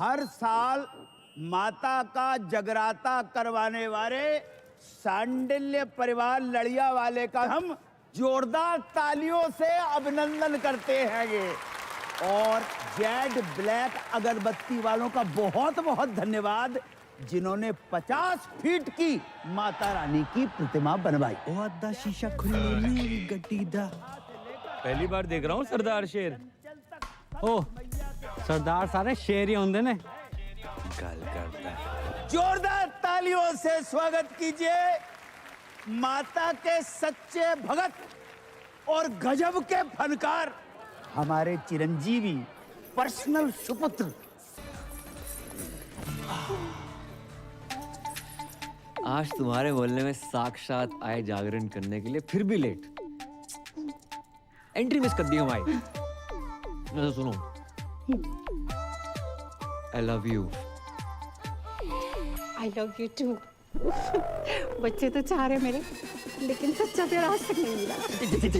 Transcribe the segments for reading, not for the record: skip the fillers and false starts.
हर साल माता का जगराता करवाने वाले सांडिल्य परिवार लड़िया वाले का हम जोरदार तालियों से अभिनंदन करते हैं ये। और जेड ब्लैक अगरबत्ती वालों का बहुत बहुत धन्यवाद जिन्होंने 50 फीट की माता रानी की प्रतिमा बनवाई। शीशा खुली गड्डी दा। पहली बार देख रहा हूँ सरदार शेर। ओ सरदार सारे शेर ही होंगे ने। गल करता है। जोरदार तालियों से स्वागत कीजिए माता के सच्चे भगत और गजब के फनकार हमारे चिरंजीवी पर्सनल सुपुत्र। आज तुम्हारे मोहल्ले में साक्षात आए जागरण करने के लिए फिर भी लेट। एंट्री मिस कर दी हमारी। तो सुनो, I love you. I love you too. बच्चे तो चाह रहे मेरे, लेकिन सच्चा प्यार आज तक नहीं मिला।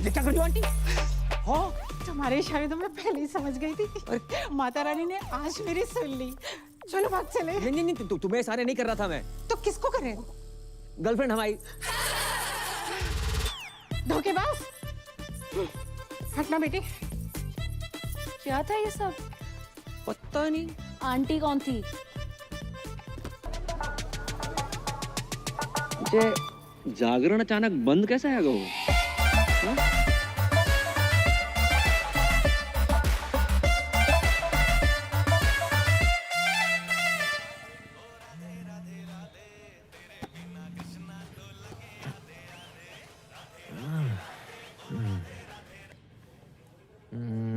क्या कर रही हो आंटी? हाँ, तुम्हारे इशारे तो मैं पहले ही समझ गई थी। माता रानी ने आज मेरी सुन ली। चलो भाग चले। नहीं, तुम्हें इशारे नहीं कर रहा था मैं। तो किसको करे? गर्लफ्रेंड हमारी। धोखेबाज। हटना बेटी। क्या था ये सब? पता नहीं। आंटी कौन थी? जागरण अचानक बंद कैसे है वो?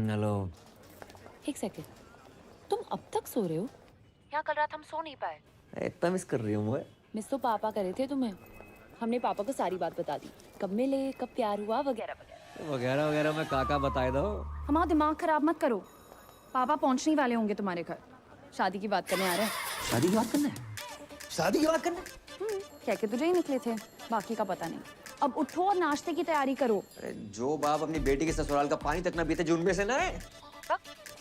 हेलो। एक सेकंड, तुम अब तक सो रहे हो? यहाँ कल रात हम सो नहीं पाए। इतना मिस कर रही हूँ मैं। मिस तो पापा करे थे तुम्हें। हमने पापा को सारी बात बता दी, कब मिले, कब प्यार हुआ, वगैरह वगैरह। वगैरह वगैरह मैं काका बताए दो। हमारा दिमाग खराब मत करो। पापा पहुंचने वाले होंगे तुम्हारे घर। शादी की बात करने आ रहे हैं। शादी की बात करना है? शादी की बात करना है? कह के तुझे ही निकले थे, बाकी का पता नहीं। अब उठो और नाश्ते की तैयारी करो। अरे जो बाप अपनी बेटी के ससुराल का पानी तक ना पीते जो उनमें से ना है।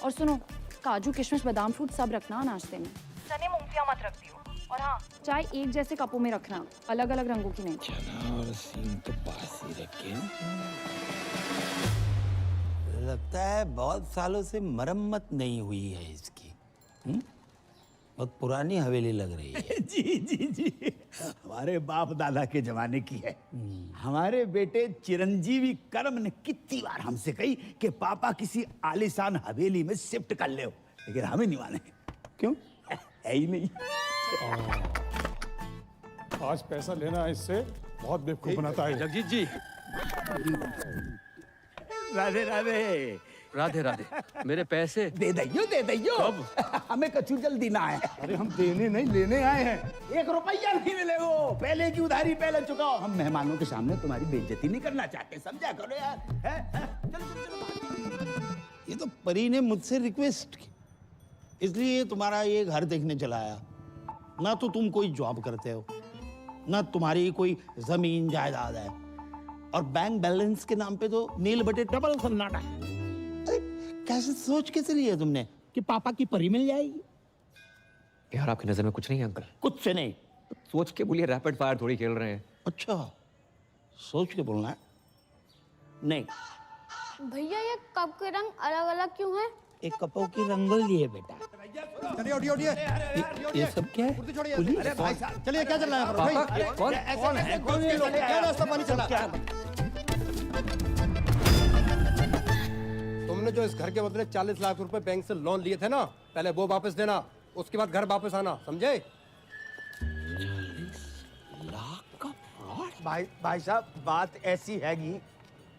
और सुनो, काजू किशमिश बादाम फ्रूट सब रखना नाश्ते में। चने मूंगफलियां मत रख दियो। और हाँ, चाय एक जैसे कपों में रखना, अलग अलग रंगों की नहीं। चना और सीन तो पास ही रखे। लगता है बहुत सालों से मरम्मत नहीं हुई है इसकी। बहुत पुरानी हवेली लग रही है। जी हमारे बाप दादा के जमाने की है। हमारे बेटे चिरंजीवी कर्म ने कितनी बार हमसे कही कि पापा किसी आलीशान हवेली में शिफ्ट कर ले, लेकिन हमें नहीं माने। क्यों? है ही नहीं। आज पैसा लेना है इससे बहुत बेवकूफ बनाता है। जगजीत जी। राधे राधे। राधे राधे। मेरे पैसे दे दैयो। कब? हमें कछु जल्दी ना है। अरे हम देने नहीं लेने आए हैं। 1 रुपया नहीं मिलेगा। पहले की उधारी पहले चुकाओ। हम मेहमानों के सामने तुम्हारी बेइज्जती नहीं करना चाहते, समझा करो यार। चलो। ये तो परी ने मुझसे रिक्वेस्ट की, इसलिए तुम्हारा ये घर देखने चला आया। ना तो तुम कोई जॉब करते हो, ना तुम्हारी कोई जमीन जायदाद है, और बैंक बैलेंस के नाम पे तो नील बटे डबल सन्नाटा। अरे कैसे सोच कैसे लिया तुमने कि पापा की परी मिल जाएगी? यार आपकी नजर में कुछ नहीं है अंकल? कुछ से नहीं। सोच के बोलिए, रैपिड फायर थोड़ी खेल रहे हैं। अच्छा, सोच के बोलना है। नहीं, भैया ये कप के रंग अलग अलग क्यों हैं? एक कपों की रंगोली है बेटा। ये सब क्या है? पुलिस? अरे भाई साहब, चलिए क्या चल रहा है भाई? कौन है? कौन ये लोग? क्या रास्ता पानी चला? तुमने जो इस घर के बदले 40 लाख रुपए बैंक से लोन लिए थे ना, पहले वो वापस देना, उसके बाद घर वापस आना, समझे? 40 लाख का फ्रॉड? भाई साहब, बात ऐसी हैगी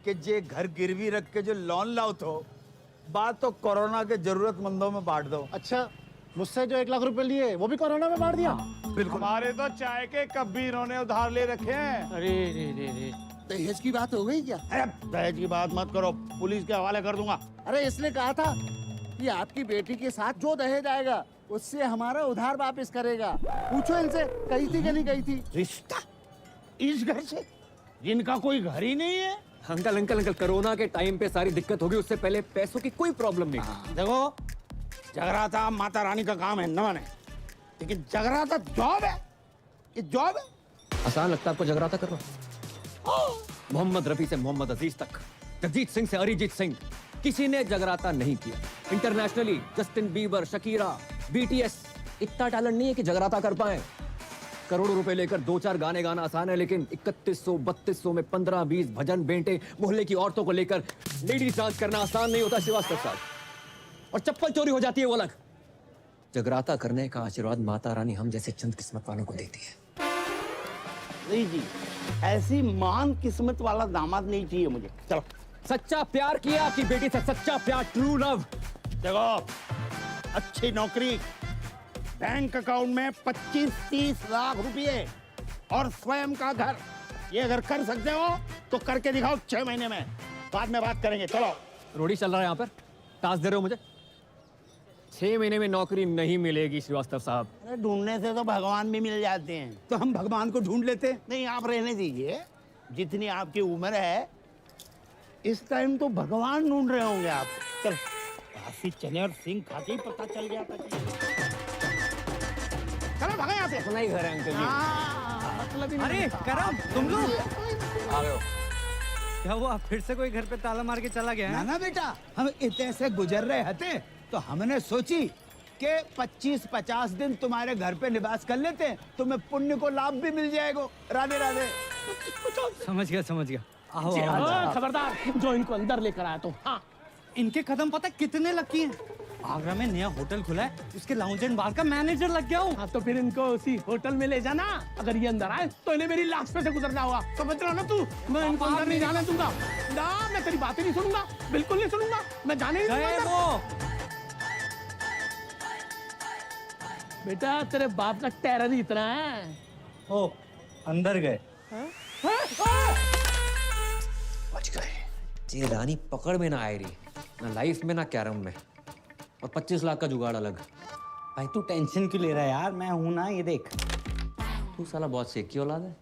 कि जे घर गिरवी रख के जो लोन लाओ तो बात तो कोरोना के जरूरतमंदों में बांट दो। अच्छा, मुझसे जो 1 लाख रुपए लिए वो भी कोरोना में बांट दिया? बिल्कुल। हमारे तो चाय के कप भी इन्होंने उधार ले रखे हैं। अरे दहेज की बात हो गई क्या? अरे दहेज की बात मत करो, पुलिस के हवाले कर दूंगा। अरे इसने कहा था कि आपकी बेटी के साथ जो दहेज आएगा उससे हमारा उधार वापस करेगा। पूछो इनसे कही थी कि नहीं कही थी? रिश्ता इस घर से, जिनका कोई घर ही नहीं है। अंकल कोरोना के टाइम पे सारी दिक्कत होगी, उससे पहले पैसों की कोई प्रॉब्लम नहीं। देखो, जगराता माता रानी का काम है, न है, लेकिन जगराता जॉब है, ये जॉब है। आसान लगता है आपको जगराता करना? मोहम्मद रफी से मोहम्मद अजीज तक, जगजीत सिंह से अरिजीत सिंह, किसी ने जगराता नहीं किया। Internationally Justin Bieber, Shakira, BTS, इतना टैलेंट नहीं है कि जगराता कर पाए। करोड़ों रुपए लेकर 2-4 गाने गाना आसान है, लेकिन 3100-3200 में 15-20 भजन बेंटे मोहल्ले की औरतों को लेकर लेडीज डांस करना आसान नहीं होता श्रीवास्तव साहब। और चप्पल चोरी हो जाती है वो अलग। जगराता करने का आशीर्वाद माता रानी हम जैसे चंद किस्मत वालों को देती है। नहीं जी, ऐसी महान किस्मत वाला दामाद नहीं चाहिए मुझे। चलो। सच्चा प्यार किया आपकी बेटी से, सच्चा प्यार, ट्रू लव। देखो, अच्छी नौकरी, बैंक अकाउंट में 25-30 लाख रुपए और स्वयं का घर, ये अगर कर सकते हो तो करके दिखाओ 6 महीने में, बाद में बात करेंगे। चलो। रोडी चल रहा है यहाँ पर, टास्क दे रहे हो मुझे? 6 महीने में नौकरी नहीं मिलेगी श्रीवास्तव साहब। अरे ढूंढने से तो भगवान भी मिल जाते हैं। तो हम भगवान को ढूंढ लेते। नहीं, आप रहने दीजिए, जितनी आपकी उम्र है इस टाइम तो भगवान ढूंढ रहे होंगे आप। चल, काशी चने और सिंह खा के ही पता चल गया था कि चलो भागा यहाँ से। अपना ही घर है अंकल जी। मतलब ही नहीं अरे था। करम, तुम लोग आ गए हो। क्या हुआ? फिर से कोई घर पे ताला मार के चला गया ना है? ना बेटा, हम इतने से गुजर रहे थे तो हमने सोची कि 25-50 दिन तुम्हारे घर पे निवास कर लेते, तुम्हें पुण्य को लाभ भी मिल जाएगा। राधे राधे। समझ गया। आओ, जी, आओ। हाँ, खबरदार जो इनको अंदर लेकर आया तो। हाँ, इनके कदम पता कितने लकी हैं? आगरा में नया होटल खुला है, उसके लाउंज एंड बार का मैनेजर लग गया हूँ। हाँ, तो फिर इनको उसी होटल में ले जाना। अगर ये अंदर आए तो इन्हें मेरी लाश पे से गुजरना होगा। समझ रहा हो ना तू? मैं इनको अंदर नहीं जाने दूंगा। ना, मैं तेरी बातें नहीं सुनूंगा, बिल्कुल नहीं सुनूंगा। मैं जाने नहीं दूंगा गए अंदर। वो। बेटा, तेरे बाप का टेरर ही इतना है। ओ, अंदर गए। बच गए। ये रानी पकड़ में ना आए रही, ना लाइफ में ना कैरम में, और 25 लाख का जुगाड़ अलग। भाई तू टेंशन क्यों ले रहा है यार? मैं हूं ना, ये देख। तू साला बहुत शेख की औलाद है।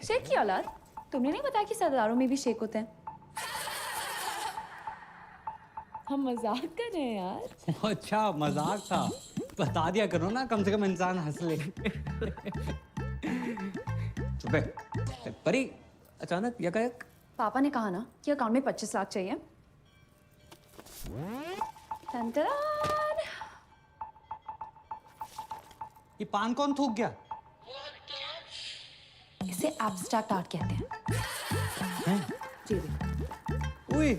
शेख की औलाद? तुमने नहीं बताया कि सरदारों में भी शेख होते हैं? हम मजाक कर रहे हैं यार। अच्छा, मजाक था। बता दिया करो ना, कम से कम इंसान हंस ले। चुप है। परी, अचानक यकायक पापा ने कहा ना कि अकाउंट में 25 लाख चाहिए। टन-टन-टन। ये पान कौन थूक गया? इसे एब्स्ट्रैक्ट आर्ट कहते हैं। जी देखो। ओए,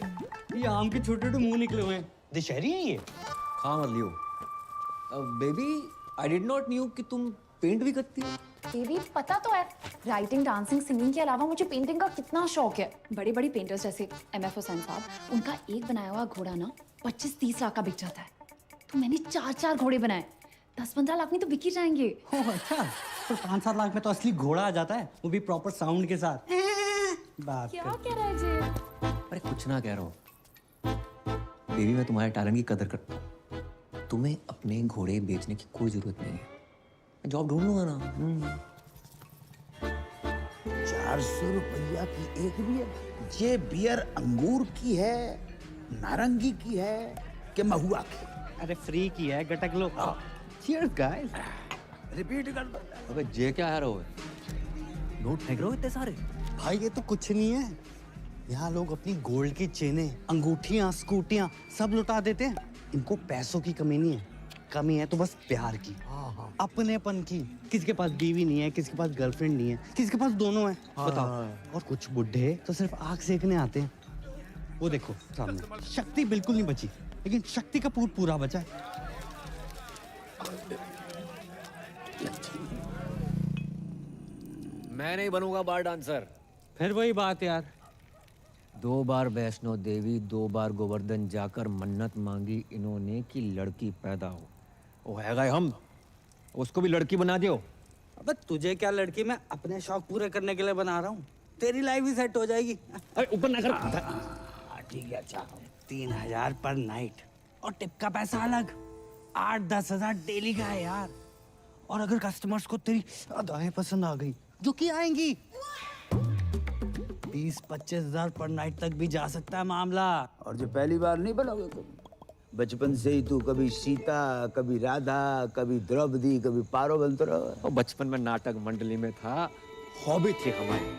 ये आम के छोटे छोटे मुंह निकले हुए हैं। दशहरी है ये? खा मत लियो। Baby, I did not knew कि तुम पेंट भी करती हो। बेबी पता तो है, राइटिंग, डांसिंग, सिंगिंग के अलावा मुझे पेंटिंग का कितना शौक है। बड़े बड़े पेंटर्स जैसे MF हुसैन साहब, उनका एक बनाया हुआ घोड़ा ना 25-30 लाख का बिक जाता है। तो मैंने 4 घोड़े बनाए, 10-15 लाख में तो बिक ही जाएंगे। ओह अच्छा, तो 5-7 लाख में तो असली घोड़ा आ जाता है, वो भी प्रॉपर साउंड के साथ। बात क्या कर। कह रहा है जी? अरे कुछ ना कह रहा हूँ। बेबी, मैं तुम्हारे टैलेंट की कदर करता हूँ। तुम्हें अपने घोड़े बेचने की कोई जरूरत नहीं है। मैं जॉब ढूंढ लूंगा ना। 400 रुपया की एक बियर। ये बियर अंगूर की है, नारंगी की है कि महुआ की? अरे फ्री की है, गटक लो। Cheers guys. रिपीट कर दो। अबे जे क्या है रहो? नोट फेंक रहे हो इतने सारे? भाई ये तो कुछ नहीं है, यहाँ लोग अपनी गोल्ड की चेनें, अंगूठियाँ, स्कूटियाँ सब लुटा देते हैं। इनको पैसों की कमी नहीं है, कमी है तो बस प्यार की, अपनेपन की। किसी के पास बीवी नहीं है, किसी के पास गर्लफ्रेंड नहीं है, किसी के पास दोनों है। बताओ। और कुछ बुढ़े तो सिर्फ आग सेकने आते हैं। वो देखो सामने, शक्ति बिल्कुल नहीं बची, लेकिन शक्ति कपूर पूरा बचा है। मैं नहीं बनूंगा बार डांसर। फिर वही बात यार। 2 बार वैष्णो देवी, 2 बार गोवर्धन जाकर मन्नत मांगी इन्होंने कि लड़की पैदा हो। वो है गए हम, उसको भी लड़की बना दियो। अबे तुझे क्या लड़की, मैं अपने शौक पूरे करने के लिए बना रहा हूँ। तेरी लाइफ भी सेट हो जाएगी। अरे ऊपर ना कर। ठीक है, अच्छा 3000 पर नाइट और टिप का पैसा अलग। 8-10 हजार डेली का है यार। और अगर कस्टमर्स को तेरी अदाएं पसंद आ गई, जो कि आएंगी, 20-25 हजार पर नाइट तक भी जा सकता है मामला। और जो पहली बार नहीं बनोगे तुम? बचपन से ही तू कभी सीता, कभी राधा, कभी द्रौपदी, कभी पारो बनते रहो। और बचपन में नाटक मंडली में था, हॉबी थी हमारी।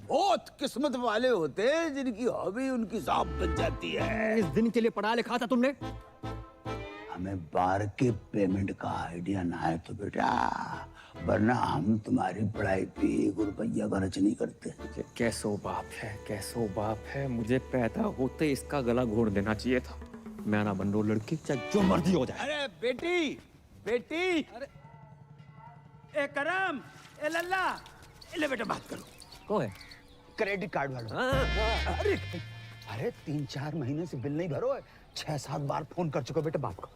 बहुत किस्मत वाले होते हैं जिनकी हॉबी उनकी जॉब बन जाती है। इस दिन के लिए पढ़ा लिखा था तुमने? हमें बार के पेमेंट का आइडिया ना है तो बेटा, वरना हम तुम्हारी पढ़ाई पे 1 रुपया खर्च नहीं करते। ये कैसो बाप है, कैसो बाप है। मुझे पैदा होते इसका गला घोड़ देना चाहिए था। मैं ना बन रो लड़की, चाहे जो मर्जी हो जाए। अरे बेटी, बेटी, अरे ए करम, ए लल्ला, ले बेटा बात करो। कौन है? क्रेडिट कार्ड वाला। हाँ। अरे अरे 3-4 महीने से बिल नहीं भरो है, 6-7 बार फोन कर चुका। बेटा बात करो।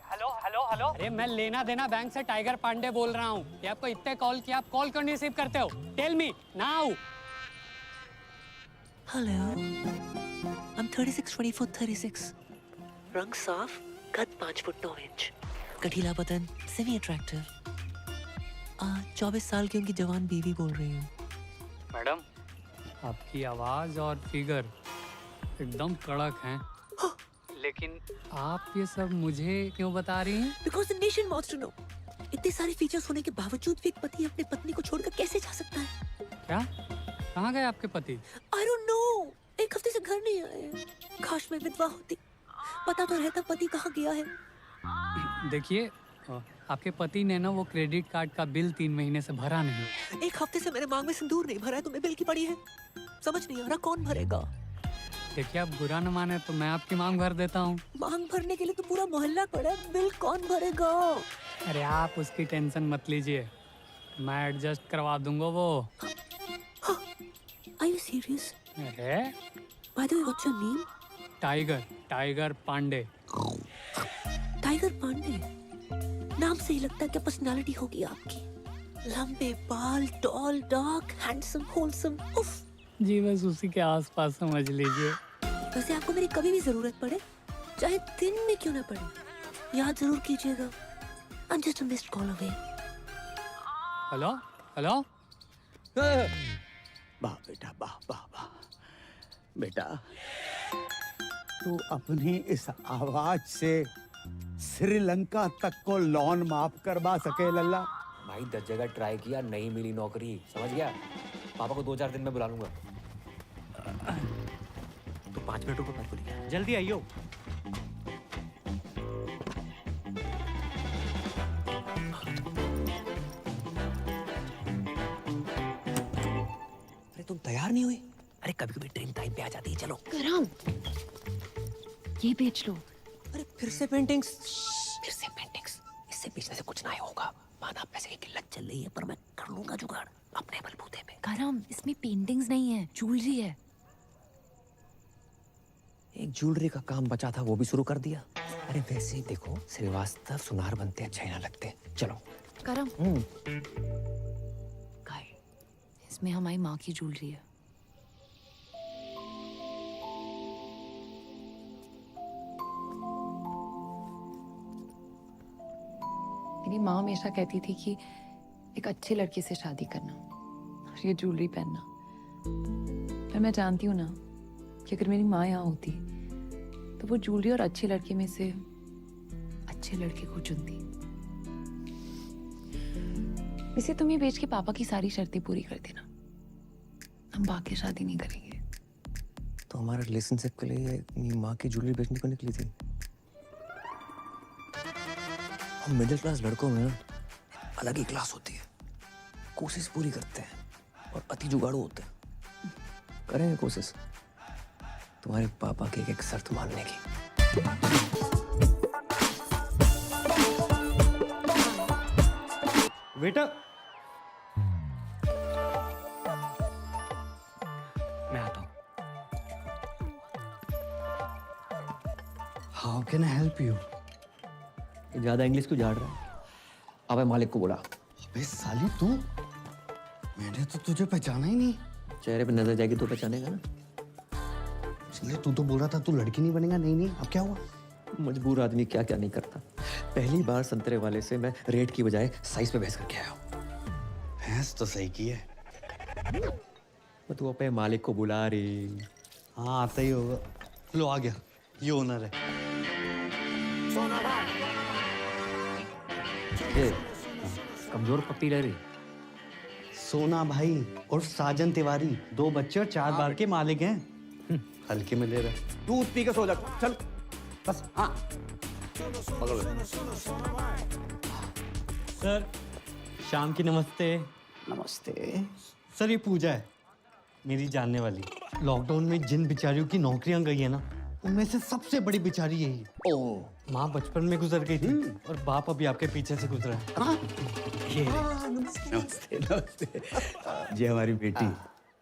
हेलो हेलो हेलो, अरे मैं लेना देना बैंक से टाइगर पांडे बोल रहा हूँ। ये आपको इतने कॉल किया, आप कॉल क्यों नहीं रिसीव करते हो? Tell me now. Hello, I'm 36, 24, 36. रंग साफ, कद 5 फुट 9 इंच, गठीला बदन, सेमी अट्रैक्टिव। 24 साल की उनकी जवान बीवी बोल रही हूँ। मैडम, आपकी आवाज और फिगर एकदम कड़क हैं। लेकिन आप ये सब मुझे क्यों बता रही हैं? Because the nation wants to know. इतने सारे फीचर्स होने के बावजूद भी एक पति अपने पत्नी को छोड़कर कैसे जा सकता है? क्या? कहाँ गए आपके पति? I don't know. 1 हफ्ते से घर नहीं आए। काश मैं विधवा होती, पता तो रहता पति कहाँ गया है। देखिए, आपके पति ने ना वो क्रेडिट कार्ड का बिल 3 महीने से भरा नहीं। 1 हफ्ते से मेरे मांग में सिंदूर नहीं भरा है, तुम्हें बिल की पड़ी है। समझ नहीं आ रहा कौन भरेगा। देखिए, आप बुरा न माने तो मैं आपकी मांग भर देता हूँ। मांग भरने के लिए तो पूरा मोहल्ला पड़ा है, बिल कौन भरेगा? अरे आप उसकी टेंशन मत लीजिए, मैं एडजस्ट करवा दूंगा वो। Are you serious? अरे By the way, what's your name? Tiger Pandey. Tiger Pandey नाम से ही लगता है क्या पर्सनालिटी होगी आपकी? लंबे बाल, टॉल, डार्क, हैंडसम, होलसम। उफ। जी बस उसी के आसपास समझ लीजिए। वैसे आपको मेरी कभी भी जरूरत पड़े, चाहे दिन में क्यों ना पड़े, याद जरूर कीजिएगा। I'm just a missed call away. Hello hello. वाह बेटा, वाह वाह वाह। बेटा तू अपनी इस आवाज से श्रीलंका तक को लोन माफ करवा सके लल्ला। भाई 10 जगह ट्राई किया, नहीं मिली नौकरी, समझ गया? पापा को 2-4 दिन में बुला लूंगा। तो 5 मिनट रुको, मत बोलिए। जल्दी आइयो। अरे तुम तैयार नहीं हुई? अरे कभी कभी ड्रीम टाइम पे आ जाती है। चलो करम, ये बेच लो। अरे फिर से पेंटिंग्स? फिर से पेंटिंग्स? इससे बेचने से कुछ नहीं होगा। माना पैसे की किल्लत चल रही है, पर मैं कर लूंगा जुगाड़ अपने बलबूते पे। करम, इसमें पेंटिंग्स नहीं है, ज्वेलरी है। एक ज्वेलरी का काम बचा था, वो भी शुरू कर दिया। अरे वैसे ही देखो, श्रीवास्तव सुनार बनते अच्छे ना लगते। चलो करम, गाय, इसमें हमारी माँ की ज्वेलरी है। मेरी माँ हमेशा कहती थी कि एक अच्छे लड़के से शादी करना और ये ज्वेलरी पहनना। पर मैं जानती हूँ ना कि अगर मेरी माँ यहाँ होती तो वो ज्वेलरी और अच्छे लड़के में से अच्छे लड़के को चुनती। इसे तुम ये बेच के पापा की सारी शर्तें पूरी कर देना, हम बाकी शादी नहीं करेंगे। तो हमारे रिलेशनशिप के लिए अपनी माँ की ज्वेलरी बेचने को निकली थी। हम मिडिल क्लास लड़कों में अलग ही क्लास होती है, कोशिश पूरी करते हैं और अति जुगाड़ू होते हैं। करेंगे कोशिश तुम्हारे पापा की एक शर्त मानने की। बेटा मैं आता हूँ। How can I help you? ज्यादा इंग्लिश क्यों झाड़ रहा है? अबे मालिक को बोला। अबे साली तू, मैंने तो तुझे पहचाना ही नहीं। चेहरे पे नजर जाएगी तो पहचानेगा ना। इसलिए तू तो बोल रहा था तू लड़की नहीं बनेगा। नहीं, अब क्या हुआ? मजबूर आदमी क्या क्या नहीं करता। पहली बार संतरे वाले से मैं रेट की बजाय साइज पे बहस करके आया हूँ। भैंस तो सही की है। वो तू अपने मालिक को बुला रही। हाँ आता ही होगा। लो आ गया, ये ओनर है। ये कमजोर पप्पी रह रही। सोना भाई और साजन तिवारी 2 बच्चे और 4 बार के मालिक हैं। हल्के में ले रहा है। दूध पी के सो जा, चल बस। हाँ पकड़ ले। सर शाम की नमस्ते। नमस्ते। सर ये पूजा है, मेरी जानने वाली। लॉकडाउन में जिन बिचारियों की नौकरियां गई है ना, उनमें से सबसे बड़ी बिचारी यही है। ओ माँ बचपन में गुजर गई थी और बाप अभी आपके पीछे से गुजरा है। ये नमस्ते नमस्ते। ये हमारी बेटी,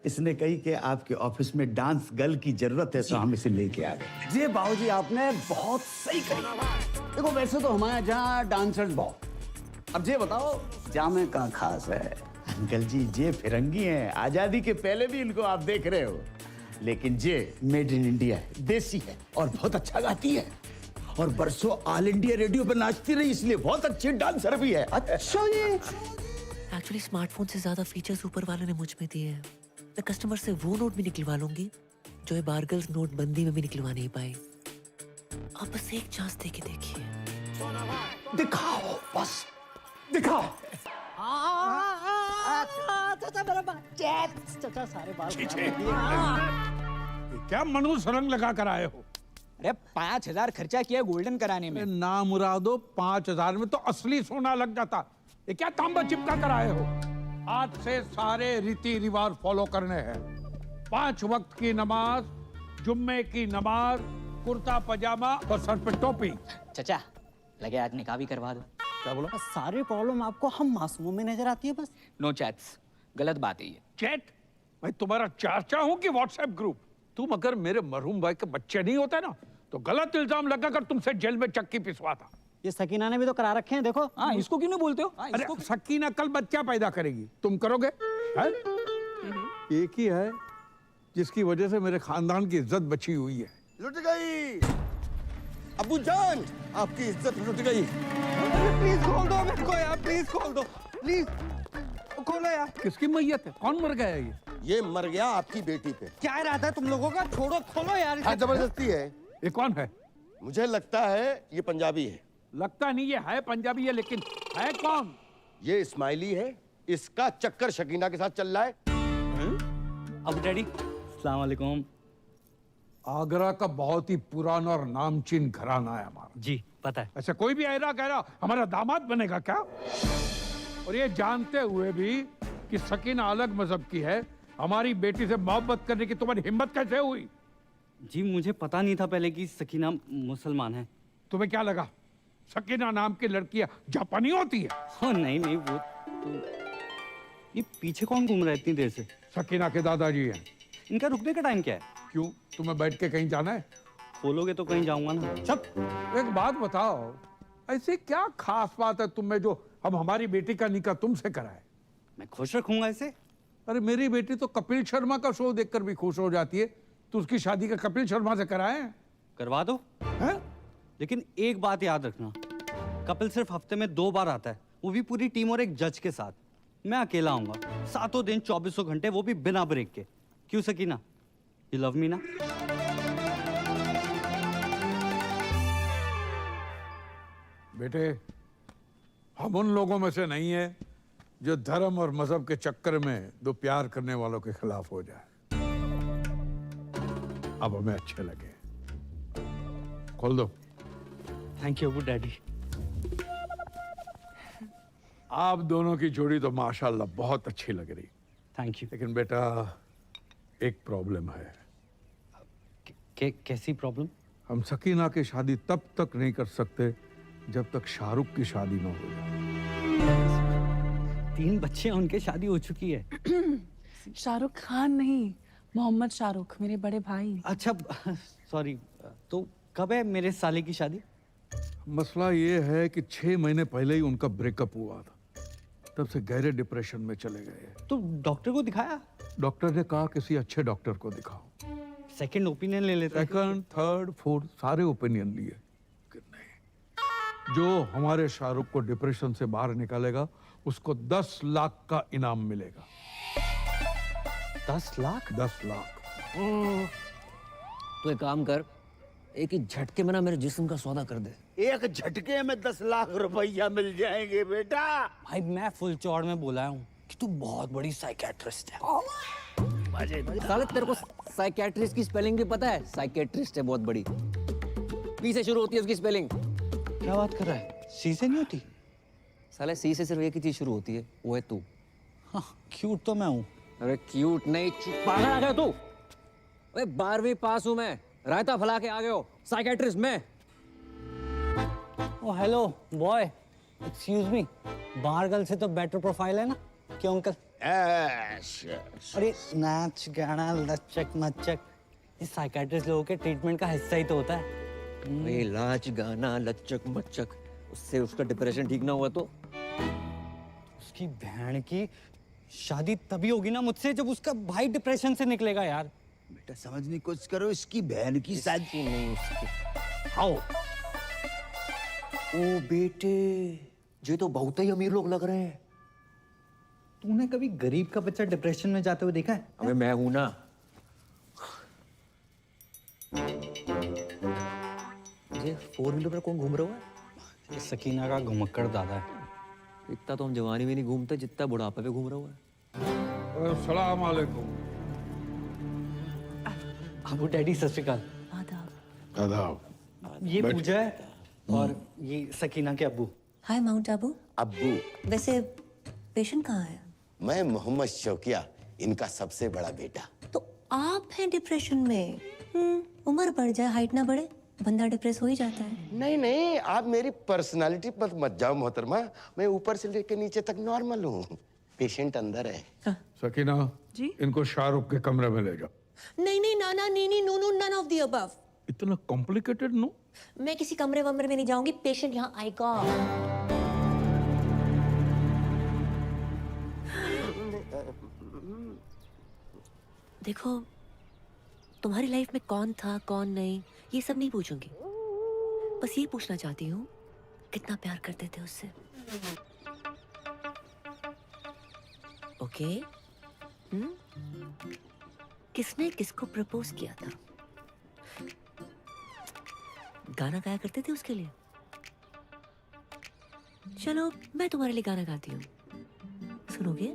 इसने कही कि आपके ऑफिस में डांस गर्ल की जरूरत है, तो हम इसे लेके आ गए। जी बाबूजी, आपने बहुत सही कही। देखो वैसे तो हमारे यहाँ डांसर्स बहुत, अब ये बताओ जामे का खास है। अंकल जी ये फिरंगी हैं, आजादी के पहले भी इनको आप देख रहे हो, लेकिन ये मेड इन इंडिया है, देसी है और बहुत अच्छा गाती है और बरसों ऑल इंडिया रेडियो पे नाचती रही, इसलिए बहुत अच्छी डांसर भी है। अच्छा ये एक्चुअली स्मार्टफोन से ज्यादा फीचर्स ऊपर वाले ने मुझ में दिए हैं। मैं कस्टमर से वो नोट भी निकलवा लूंगी जो ये बारगल्स नोटबंदी में भी निकलवा नहीं पाए। आप बस एक चांस दे के देखिए। दिखाओ बस दिखाओ। क्या मनुष्य रंग लगा कर आए हो? अरे 5,000 खर्चा किया गोल्डन कराने में। ना मुरादो, 5,000 में तो असली सोना लग जाता। ये क्या तांबा चिपका कर आए हो? आज से सारे रीति रिवाज फॉलो करने हैं। 5 वक्त की नमाज, जुम्मे की नमाज, कुर्ता पजामा और सर पे टोपी। चचा लगे आज निकाह भी करवा दो। क्या बोला? सारी प्रॉब्लम आपको हम मासूमों में नजर आती है बस। नो चैट्स, गलत बात है ये। चैट? मैं तुम्हारा चाचा हूँ कि व्हाट्सएप ग्रुप? तुम अगर मेरे मरहूम भाई के बच्चे नहीं होते ना, तो गलत इल्जाम लगाकर तुमसे जेल में चक्की पिसवाता। ये सकीना ने भी तो करा रखे हैं, देखो। हाँ, इसको क्यों नहीं बोलते हो? अरे सकीना कल बच्चा पैदा करेगी, तुम करोगे? है? एक ही है जिसकी वजह से मेरे खानदान की इज्जत बची हुई है। लुट गई अबू जान, आपकी इज्जत लुट गई। प्लीज खोल दो मेरे को यार, प्लीज खोल दो, प्लीज खोलो यार। किसकी मैयत है? कौन मर गया है? ये मर गया आपकी बेटी पे। क्या इरादा है तुम लोगों का? छोड़ो, खोलो यार। हाँ, जबरदस्ती है। ये कौन है? मुझे लगता है ये पंजाबी है। लगता नहीं ये है पंजाबी है, लेकिन है कौन? ये इस्माइली है, इसका चक्कर शकीना के साथ चल रहा है। अब डैडी अस्सलाम वालेकुम। आगरा का बहुत ही पुराना और नामचीन घराना है हमारा। जी पता है। ऐसा कोई भी ऐरा कह रहा हमारा दामाद बनेगा क्या? और ये जानते हुए भी कि सकीना अलग मजहब की है, हमारी बेटी से मोहब्बत करने की तुम्हारी हिम्मत कैसे हुई? जी मुझे पता नहीं था पहले कि सकीना मुसलमान है। तुम्हें क्या लगा सकीना नाम की लड़कियां जापानी होती है? हाँ नहीं नहीं, वो तो ये पीछे कौन घूम रहा है इतनी देर से? सकीना के दादाजी हैं। इनका रुकने का टाइम क्या है? क्यों, तुम्हें बैठ के कहीं जाना है? खोलोगे तो कहीं जाऊंगा ना। चुप। एक बात बताओ, ऐसी क्या खास बात है तुम में जो हम हमारी बेटी का निकाह तुमसे कराए? मैं खुश रखूंगा इसे। अरे मेरी बेटी तो कपिल शर्मा का शो देखकर भी खुश हो जाती है, तो उसकी शादी का कपिल शर्मा से कराए? करवा दो। हैं? लेकिन एक बात याद रखना, कपिल सिर्फ हफ्ते में 2 बार आता है, वो भी पूरी टीम और एक जज के साथ। मैं अकेला आऊंगा, 7 दिन 24 घंटे, वो भी बिना ब्रेक के। क्यों सकीना, यू लव मी ना? बेटे, हम उन लोगों में से नहीं है जो धर्म और मजहब के चक्कर में दो प्यार करने वालों के खिलाफ हो जाए। अब हमें अच्छे लगे। खोल दो। Thank you daddy. आप दोनों की जोड़ी तो माशाल्लाह बहुत अच्छी लग रही। Thank you. लेकिन बेटा एक प्रॉब्लम है। कैसी प्रॉब्लम? हम सकीना की शादी तब तक नहीं कर सकते जब तक शाहरुख की शादी ना हो जाए। 3 बच्चे हैं, उनके शादी हो चुकी है। शाहरुख खान नहीं, मोहम्मद शाहरुख, मेरे बड़े भाई। अच्छा सॉरी, तो कब है मेरे साले की शादी? मसला ये है कि 6 महीने पहले ही उनका ब्रेकअप हुआ था, तब से गहरे डिप्रेशन में चले गए। तो डॉक्टर को दिखाया? डॉक्टर ने कहा किसी अच्छे डॉक्टर को दिखाओ। सेकंड ओपिनियन ले लेते हैं। सेकंड, थर्ड, फोर्थ सारे ओपिनियन लिए, जो हमारे शाहरुख को डिप्रेशन से बाहर निकालेगा उसको 10 लाख का इनाम मिलेगा। 10 लाख? 10 लाख। तो एक काम कर, एक ही झटके में ना मेरे जिस्म का सौदा कर दे। एक झटके में 10 लाख रुपया मिल जाएंगे बेटा। भाई मैं फुल चौड़ में बोला हूँ कि तू बहुत बड़ी साइकेट्रिस्ट है। साले तेरे को साइकेट्रिस्ट की स्पेलिंग भी पता है? साइकेट्रिस्ट है बहुत बड़ी, पी से शुरू होती है उसकी स्पेलिंग। क्या बात कर रहा है? सी से नहीं होती? साले सी से सिर्फ एक ही चीज शुरू होती है, वो है तू। हाँ, क्यूट तो मैं हूँ। अरे क्यूट नहीं, पागल आ गया तू। अरे 12वीं पास हूँ मैं, रायता फैला के आ गए हो। साइकेट्रिस्ट मैं। ओ हेलो बॉय, एक्सक्यूज मी, बाहर गर्ल से तो बेटर प्रोफाइल है ना? क्यों अंकल? अरे नाच गाना लचक मचक ये साइकेट्रिस्ट लोगों के ट्रीटमेंट का हिस्सा ही तो होता है। ये लाच गाना लचक मचक, उससे उसका डिप्रेशन ठीक ना हुआ तो? उसकी बहन की शादी तभी होगी ना मुझसे जब उसका भाई डिप्रेशन से निकलेगा यार। बेटा समझने की कोशिश करो, इसकी बहन की शादी नहीं उसकी। आओ। ओ बेटे, ये तो बहुत ही अमीर लोग लग रहे हैं। तूने कभी गरीब का बच्चा डिप्रेशन में जाते हुए देखा है? अबे मैं हूं ना। ये 4 व्हीलर पर कौन घूम रहा है? ये सकीना का घुमक्कड़ दादा है। इतना तो हम जवानी में नहीं घूमते जितना बुढ़ापे पे घूम रहा है। अस्सलाम वालेकुम। अबू डैडी सत श्री अकाल। आदाब। ये पूजा है और ये सकीना के अब्बू। हाय माउंट आबू। अब्बू। वैसे पेशेंट कहाँ है? मैं मोहम्मद शौकिया, इनका सबसे बड़ा बेटा। तो आप हैं डिप्रेशन में? उम्र बढ़ जाए हाइट ना बढ़े, बंदा डिप्रेस हो ही जाता है। नहीं नहीं, आप मेरी पर्सनालिटी पर मत जाओ मोहतरमा, मैं ऊपर से लेकर नीचे तक नॉर्मल हूँ। पेशेंट अंदर है। सकीना जी? इनको शाहरुख के कमरे में ले जाओ। नहीं नहीं नाना नीनी नूनू नन ऑफ द अबव। इतना कॉम्प्लिकेटेड नो? मैं किसी कमरे वमरे में नहीं जाऊंगी, पेशेंट यहाँ आएगा। देखो, तुम्हारी लाइफ में कौन था कौन नहीं ये सब नहीं पूछूंगी, बस ये पूछना चाहती हूँ कितना प्यार करते थे उससे। ओके? किसने किसको प्रपोज किया था? गाना गाया करते थे उसके लिए? चलो मैं तुम्हारे लिए गाना गाती हूँ, सुनोगे?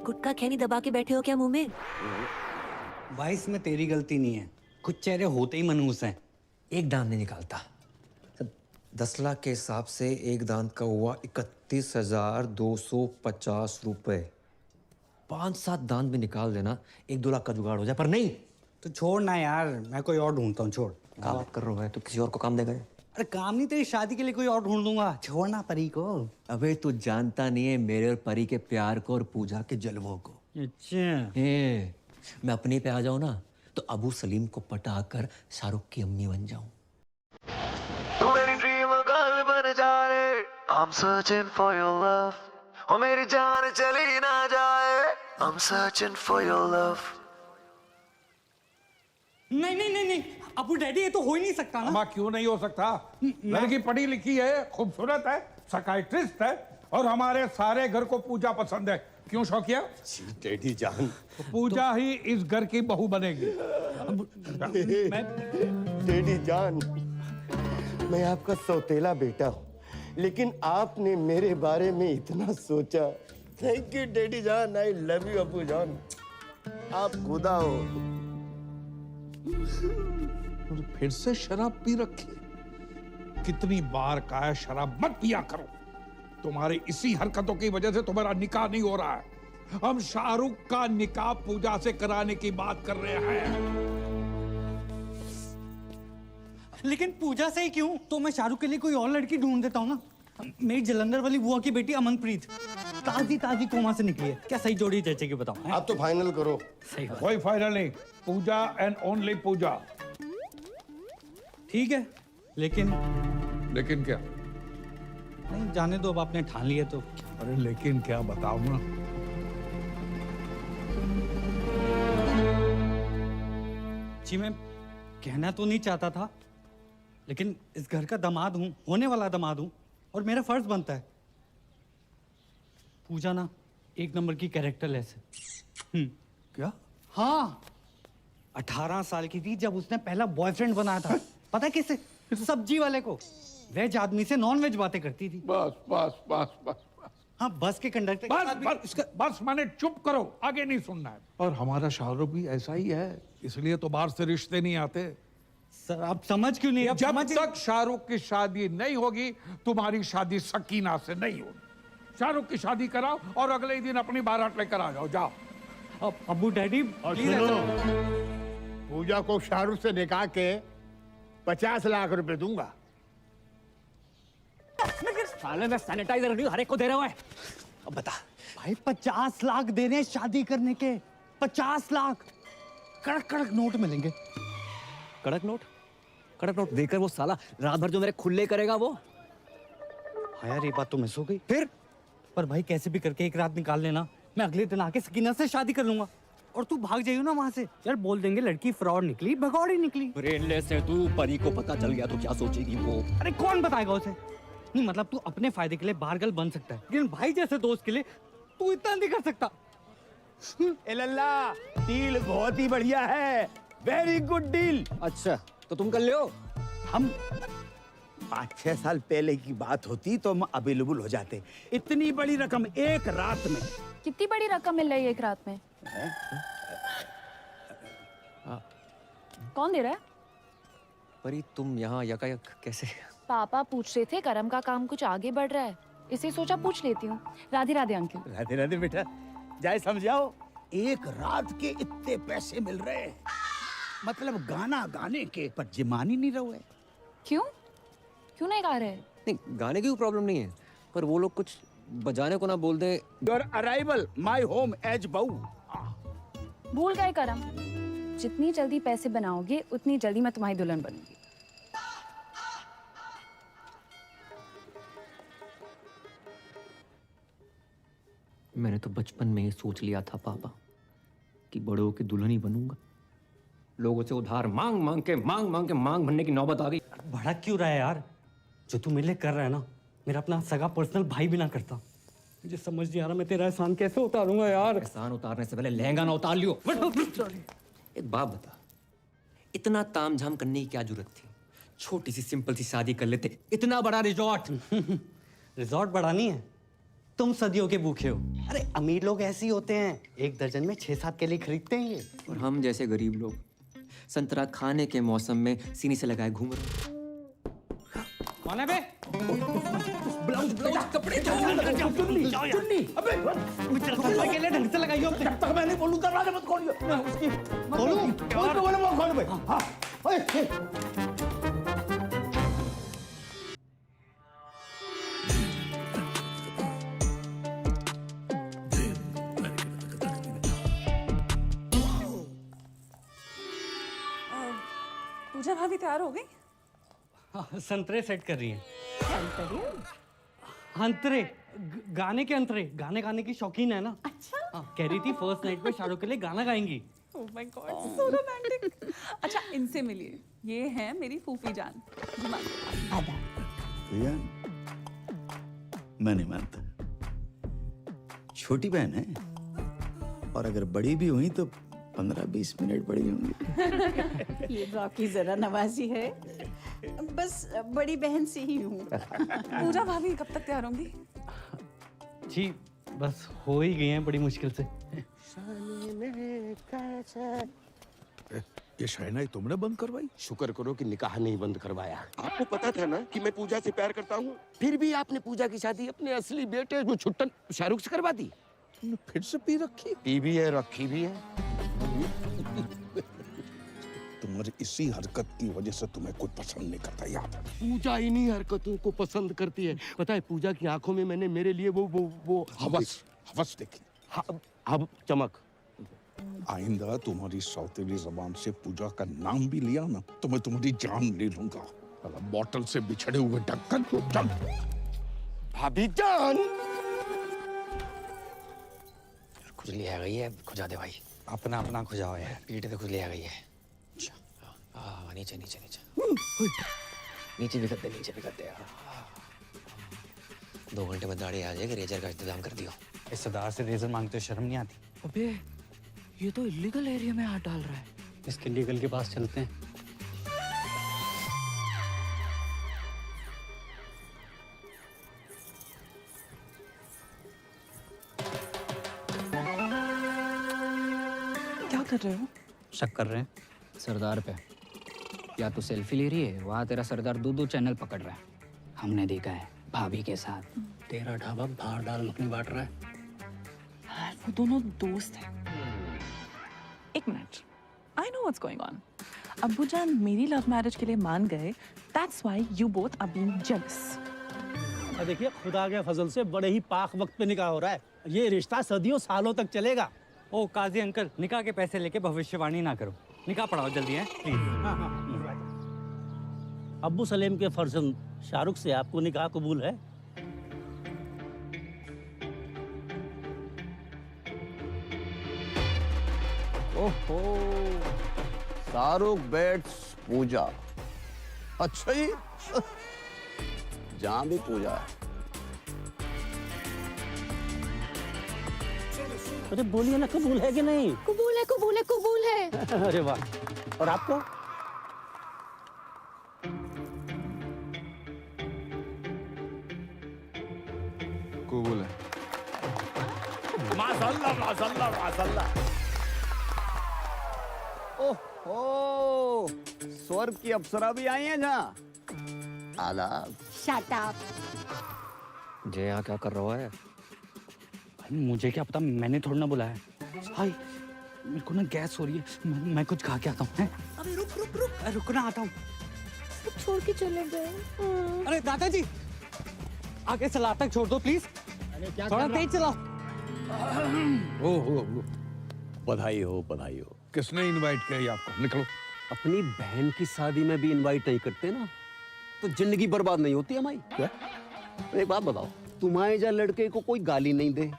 गुटखा खैनी दबा के बैठे हो क्या मुंह में? भाई इसमें तेरी गलती नहीं है, कुछ चेहरे होते ही मनहूस हैं। एक दांत नहीं निकालता। 10 लाख के हिसाब से एक दांत का हुआ 31,250 रुपए। 5-7 दांत भी निकाल देना 1-2 लाख का जुगाड़ हो जाए, पर नहीं। तो छोड़ ना यार, मैं कोई और ढूंढता हूँ। छोड़। क्या बात कर रहा है? तू किसी और को काम देगा? अरे काम नहीं, तेरी शादी के लिए कोई और ढूंढ दूंगा। छोड़ना परी को। अबे तू जानता नहीं है मेरे और परी के प्यार को और पूजा के जलवों को। अच्छा। मैं अपने पे आ जाऊं ना तो अबू सलीम को पटा कर शाहरुख की अम्मी बन जाऊं। तू मेरी ड्रीम गर्ल बन जा रे, I'm searching for your love। ओ मेरी जान चली ना जाए, I'm searching for your love। नहीं नहीं नहीं नहीं अबू डैडी, ये तो हो ही नहीं सकता ना। माँ क्यों नहीं हो सकता? लड़की पढ़ी लिखी है, खूबसूरत है, साइकियाट्रिस्ट है और हमारे सारे घर को पूजा पसंद है। क्यों शौकिया? डैडी जान, तो पूजा ही इस घर की बहू बनेगी। डैडी जान, मैं आपका सौतेला बेटा हूँ, लेकिन आपने मेरे बारे में इतना सोचा। थैंक यू डैडी जान, आई लव यू अबू जान, आप खुदा हो। फिर से शराब पी रखी। कितनी बार कहा है शराब मत पिया करो। तुम्हारी इसी हरकतों की वजह से तुम्हारा निकाह नहीं हो रहा है। हम शाहरुख का निकाह पूजा से कराने की बात कर रहे हैं। लेकिन पूजा से ही क्यों? तो मैं शाहरुख के लिए कोई और लड़की ढूंढ देता हूँ ना। मेरी जलंधर वाली बुआ की बेटी अमनप्रीत ताजी ताजी कोमा से निकली है। क्या सही जोड़ी जचेगी बताओ? आप तो फाइनल करो। सही बात। कोई फाइनल नहीं, पूजा एंड ओनली पूजा। ठीक है, लेकिन क्या? नहीं जाने दो, अब आपने ठान लिया तो। अरे लेकिन क्या बताओ ना। जी मैं कहना तो नहीं चाहता था, लेकिन इस घर का दामाद हूं, होने वाला दामाद हूं, और मेरा फर्ज बनता है। पूजा ना एक नंबर की कैरेक्टरलेस है। क्या? हाँ, 18 साल की थी जब उसने पहला बॉयफ्रेंड बनाया था। पता है किसे? सब्जी वाले को। वेज आदमी से नॉन वेज बातें करती थी। बस बस बस बस हाँ, बस के कंडक्टर बस मैंने चुप करो, आगे नहीं सुनना है। और हमारा शाहरुख भी ऐसा ही है, इसलिए तो बाहर से रिश्ते नहीं आते। सर आप समझ क्यों नहीं? जब तक शाहरुख की शादी नहीं होगी, तुम्हारी शादी सकीना से नहीं होगी। शाहरुख की शादी कराओ और अगले ही दिन अपनी बारात लेकर आ जाओ। जाओ। अबू डैडी और सुनो, पूजा को शाहरुख से निकाह के 50 लाख रुपए दूंगा। साले में सैनिटाइजर नहीं हर एक को दे रहा है। अब बता भाई, 50 लाख देने शादी करने के, 50 लाख। कड़क कड़क नोट मिलेंगे। कड़क नोट? कड़क नोट देकर वो साला रात भर जो मेरे खुले करेगा वो। हाँ यार, ये बात तो मिस हो गई। फिर पर भाई कैसे भी करके एक रात निकाल लेना, मैं अगले दिन आके सकीना से शादी कर लूंगा। और तू भाग जाइयो ना वहां से। यार बोल देंगे लड़की फ्रॉड निकली, भगौड़ी निकली। ब्रेनलेस है तू, परी को पता चल गया तो क्या सोचेगी वो? अरे कौन बताएगा उसे? नहीं मतलब तू अपने फायदे के लिए बारगल बन सकता है, लेकिन भाई जैसे दोस्त के लिए तू इतना नहीं कर सकता। ए लल्ला, डील बहुत ही बढ़िया है, वेरी गुड डील। अच्छा तो तुम कर ले हो? हम 5-6 साल पहले की बात होती तो हम अवेलेबल हो जाते। इतनी बड़ी रकम एक रात में। कितनी बड़ी रकम मिल रही है एक रात में? कौन दे रहा है? परी तुम यहाँ यकायक कैसे? पापा पूछ रहे थे करम का काम कुछ आगे बढ़ रहा है, इसे सोचा पूछ लेती हूँ। राधे राधे अंकल। राधे राधे बेटा, जाए समझाओ। एक रात के इतने पैसे मिल रहे हैं, मतलब गाना गाने के, पर जिमान ही नहीं रहे। क्यों क्यों नहीं गा रहे? नहीं गाने की प्रॉब्लम नहीं है, पर वो लोग कुछ बजाने को ना बोल दे। Your arrival my home as बहू। भूल गए करम, जितनी जल्दी पैसे बनाओगे उतनी जल्दी मैं तुम्हारी दुल्हन बनूंगी। मैंने तो बचपन में ही सोच लिया था पापा कि बड़ों की दुल्हन ही बनूंगा। लोगों से उधार मांग मांग के मांग भरने की नौबत आ गई। भड़क क्यों रहा है यार? जो तू मेरे लिए कर रहा है ना, मेरा अपना सगा पर्सनल भाई भी ना करता। मुझे समझ नहीं आ रहा मैं तेरा एहसान कैसे उतारूंगा यार। एहसान उतारने से पहले लहंगा ना उतार लियो। एक बात बता, इतना तामझाम करने की क्या जरूरत थी? छोटी सी सिंपल सी शादी कर लेते। इतना बड़ा रिजॉर्ट। रिजॉर्ट बड़ा नहीं है, तुम सदियों के भूखे हो। अरे अमीर लोग ऐसे ही होते हैं, 1 दर्जन में 6-7 केले खरीदते हैं ये। और हम जैसे गरीब लोग संतरा खाने के मौसम में सीने से लगाए घूम रहे। कौन है बे? ब्लाउज कपड़े चुन्नी। अबे केले ढंग से लगाइयो। जब तक मैं नहीं बोलूं दरवाजा मत खोलियो। उसकी बोलूं बोलो वो खोल बे। हाँ ओए पूजा भाभी तैयार हो गई? हाँ, संतरे सेट कर रही हैं। अंतरे गाने के अंतरे, गाने गाने की शौकीन है ना। अच्छा कह रही थी फर्स्ट नाइट पे शाहरुख के लिए गाना गाएंगी। Oh my God, so romantic. अच्छा इनसे मिलिए, ये है मेरी फूफी जान। भैया मैं नहीं मानता, छोटी बहन है और अगर बड़ी भी हुई तो 15-20 मिनट बड़ी होंगी। ये रॉकी जरा नवाजी है, बस बड़ी बहन से ही हूँ। पूजा भाभी कब तक तैयार होंगी? जी बस हो ही गई हैं बड़ी मुश्किल से। ये शहनाई तुमने बंद करवाई? शुक्र करो कि निकाह नहीं बंद करवाया। आपको पता था ना कि मैं पूजा से प्यार करता हूँ, फिर भी आपने पूजा की शादी अपने असली बेटे जो छुट्टन शाहरुख से करवा दी। तुमने फिर से पी रखी? पी भी है, रखी भी है। तुम्हारी इसी हरकत की वजह से तुम्हें कोई पसंद नहीं करता यार। पूजा इन्हीं हरकतों को पसंद करती है। पता है पूजा की आंखों में मैंने मेरे लिए वो हवस देखी। अब चमक। आइंदा तुम्हारी सौतेली जबान से पूजा का नाम भी लिया ना तो मैं तुम्हारी जान ले लूंगा। बॉटल से बिछड़े हुए ढक्कन को चल। भाभी जान खुजली आ गई है, खुजा दे भाई। अपना अपना खुजाओ यार। पीठ पे खुजली आ गई है। नीचे नीचे नीचे नीचे भी करते यार। 2 घंटे में दाढ़ी आ जाएगी, रेजर का इंतजाम कर दियो। सरदार से रेजर मांगते शर्म नहीं आती? अबे ये तो इलीगल एरिया में हाथ डाल रहा है। इसके लीगल के पास चलते हैं। क्या कर रहे हो? शक कर रहे हैं सरदार पे। या तो सेल्फी ले रही है, वहाँ तेरा सरदार दो चैनल पकड़ रहा है। हमने देखा है भाभी के साथ। तेरा ढाबा बाहर डाल मखनी बांट रहा है। वो दोनों दोस्त हैं। एक minute, I know what's going on. अब्बू जान मेरी लव मैरिज के लिए मान गए, that's why you both are being jealous. देखिए खुदा के फजल से बड़े ही पाक वक्त पे निकाह हो रहा है। ये रिश्ता सदियों सालों तक चलेगा। ओ काजी अंकल, निकाह के पैसे लेके भविष्यवाणी ना करो। निकाह पढ़ाओ जल्दी है प्लीज। अब्बू सलेम के फर्जंद शाहरुख से आपको निकाह कबूल है? ओहो, शाहरुख बेट्स पूजा। अच्छा ही जहां भी पूजा है। अरे बोलिए ना, कबूल है कि नहीं? कबूल है, कबूल है, कबूल है। अरे वाह। और आपको? कबूल है। माशाल्लाह माशाल्लाह माशाल्लाह। ओहो, स्वर्ग की अप्सरा भी आई हैं जहाँ। आदाब। Shut up. जय यहाँ क्या कर रहा है? भाई मुझे क्या पता, मैंने थोड़ा ना बुलाया। हाय मेरे को ना गैस हो रही है, मैं कुछ खा के आता हूँ। अबे रुक रुक रुक, रुकना आता हूँ। छोड़ के चले गए। अरे दादाजी आगे सलाद तक छोड़ दो प्लीज। थोड़ा तेज चलाओ। ओहो, बधाई हो, बधाई हो। किसने इनवाइट किया ये आपको? निकलो। अपनी बहन की शादी में भी इनवाइट नहीं करते ना, तो जिंदगी बर्बाद नहीं होती हमारी। क्या? एक बात बताओ, तुम्हारे जा लड़के को कोई गाली नहीं दे,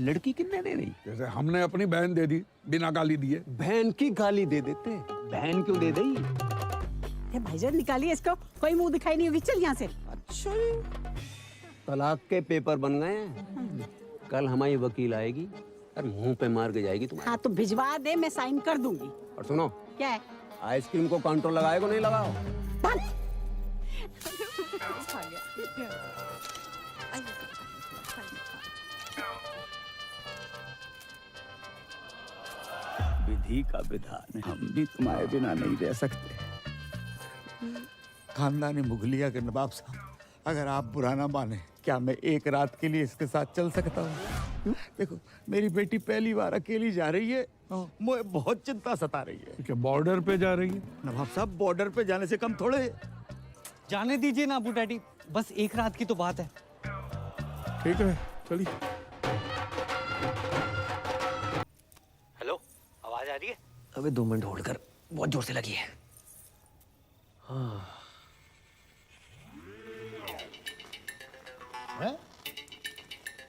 लड़की कितने दे रही? जैसे हमने अपनी बहन दे दी बिना गाली दिए। बहन की गाली दे देते, बहन क्यों दे दी? भाईजान निकालिए इसको, कोई मुंह दिखाई नहीं होगी। चल यहाँ से। अच्छा तलाक के पेपर बन गए हैं। कल हमारी वकील आएगी और मुंह पे मार के जाएगी तुम्हारे। हाँ तो भिजवा दे, मैं साइन कर दूंगी। और सुनो, क्या है? आइसक्रीम को काउंटर लगाए को नहीं लगाओ। विधि का विधान है, हम भी तुम्हारे बिना नहीं रह सकते। खानदानी मुगलिया के नवाब साहब, अगर आप बुरा ना माने, क्या मैं एक रात के लिए इसके साथ चल सकता हूँ? देखो मेरी बेटी पहली बार अकेली जा रही है, मुझे बहुत चिंता सता रही है। क्या बॉर्डर पे जा रही है? नवाब साहब बॉर्डर पे जाने से कम थोड़े। जाने दीजिए ना अबू डैडी, बस एक रात की तो बात है। ठीक है चलिए। हेलो, आवाज आ रही है? अबे 2 मिनट होल्ड कर, बहुत जोर से लगी है। हाँ।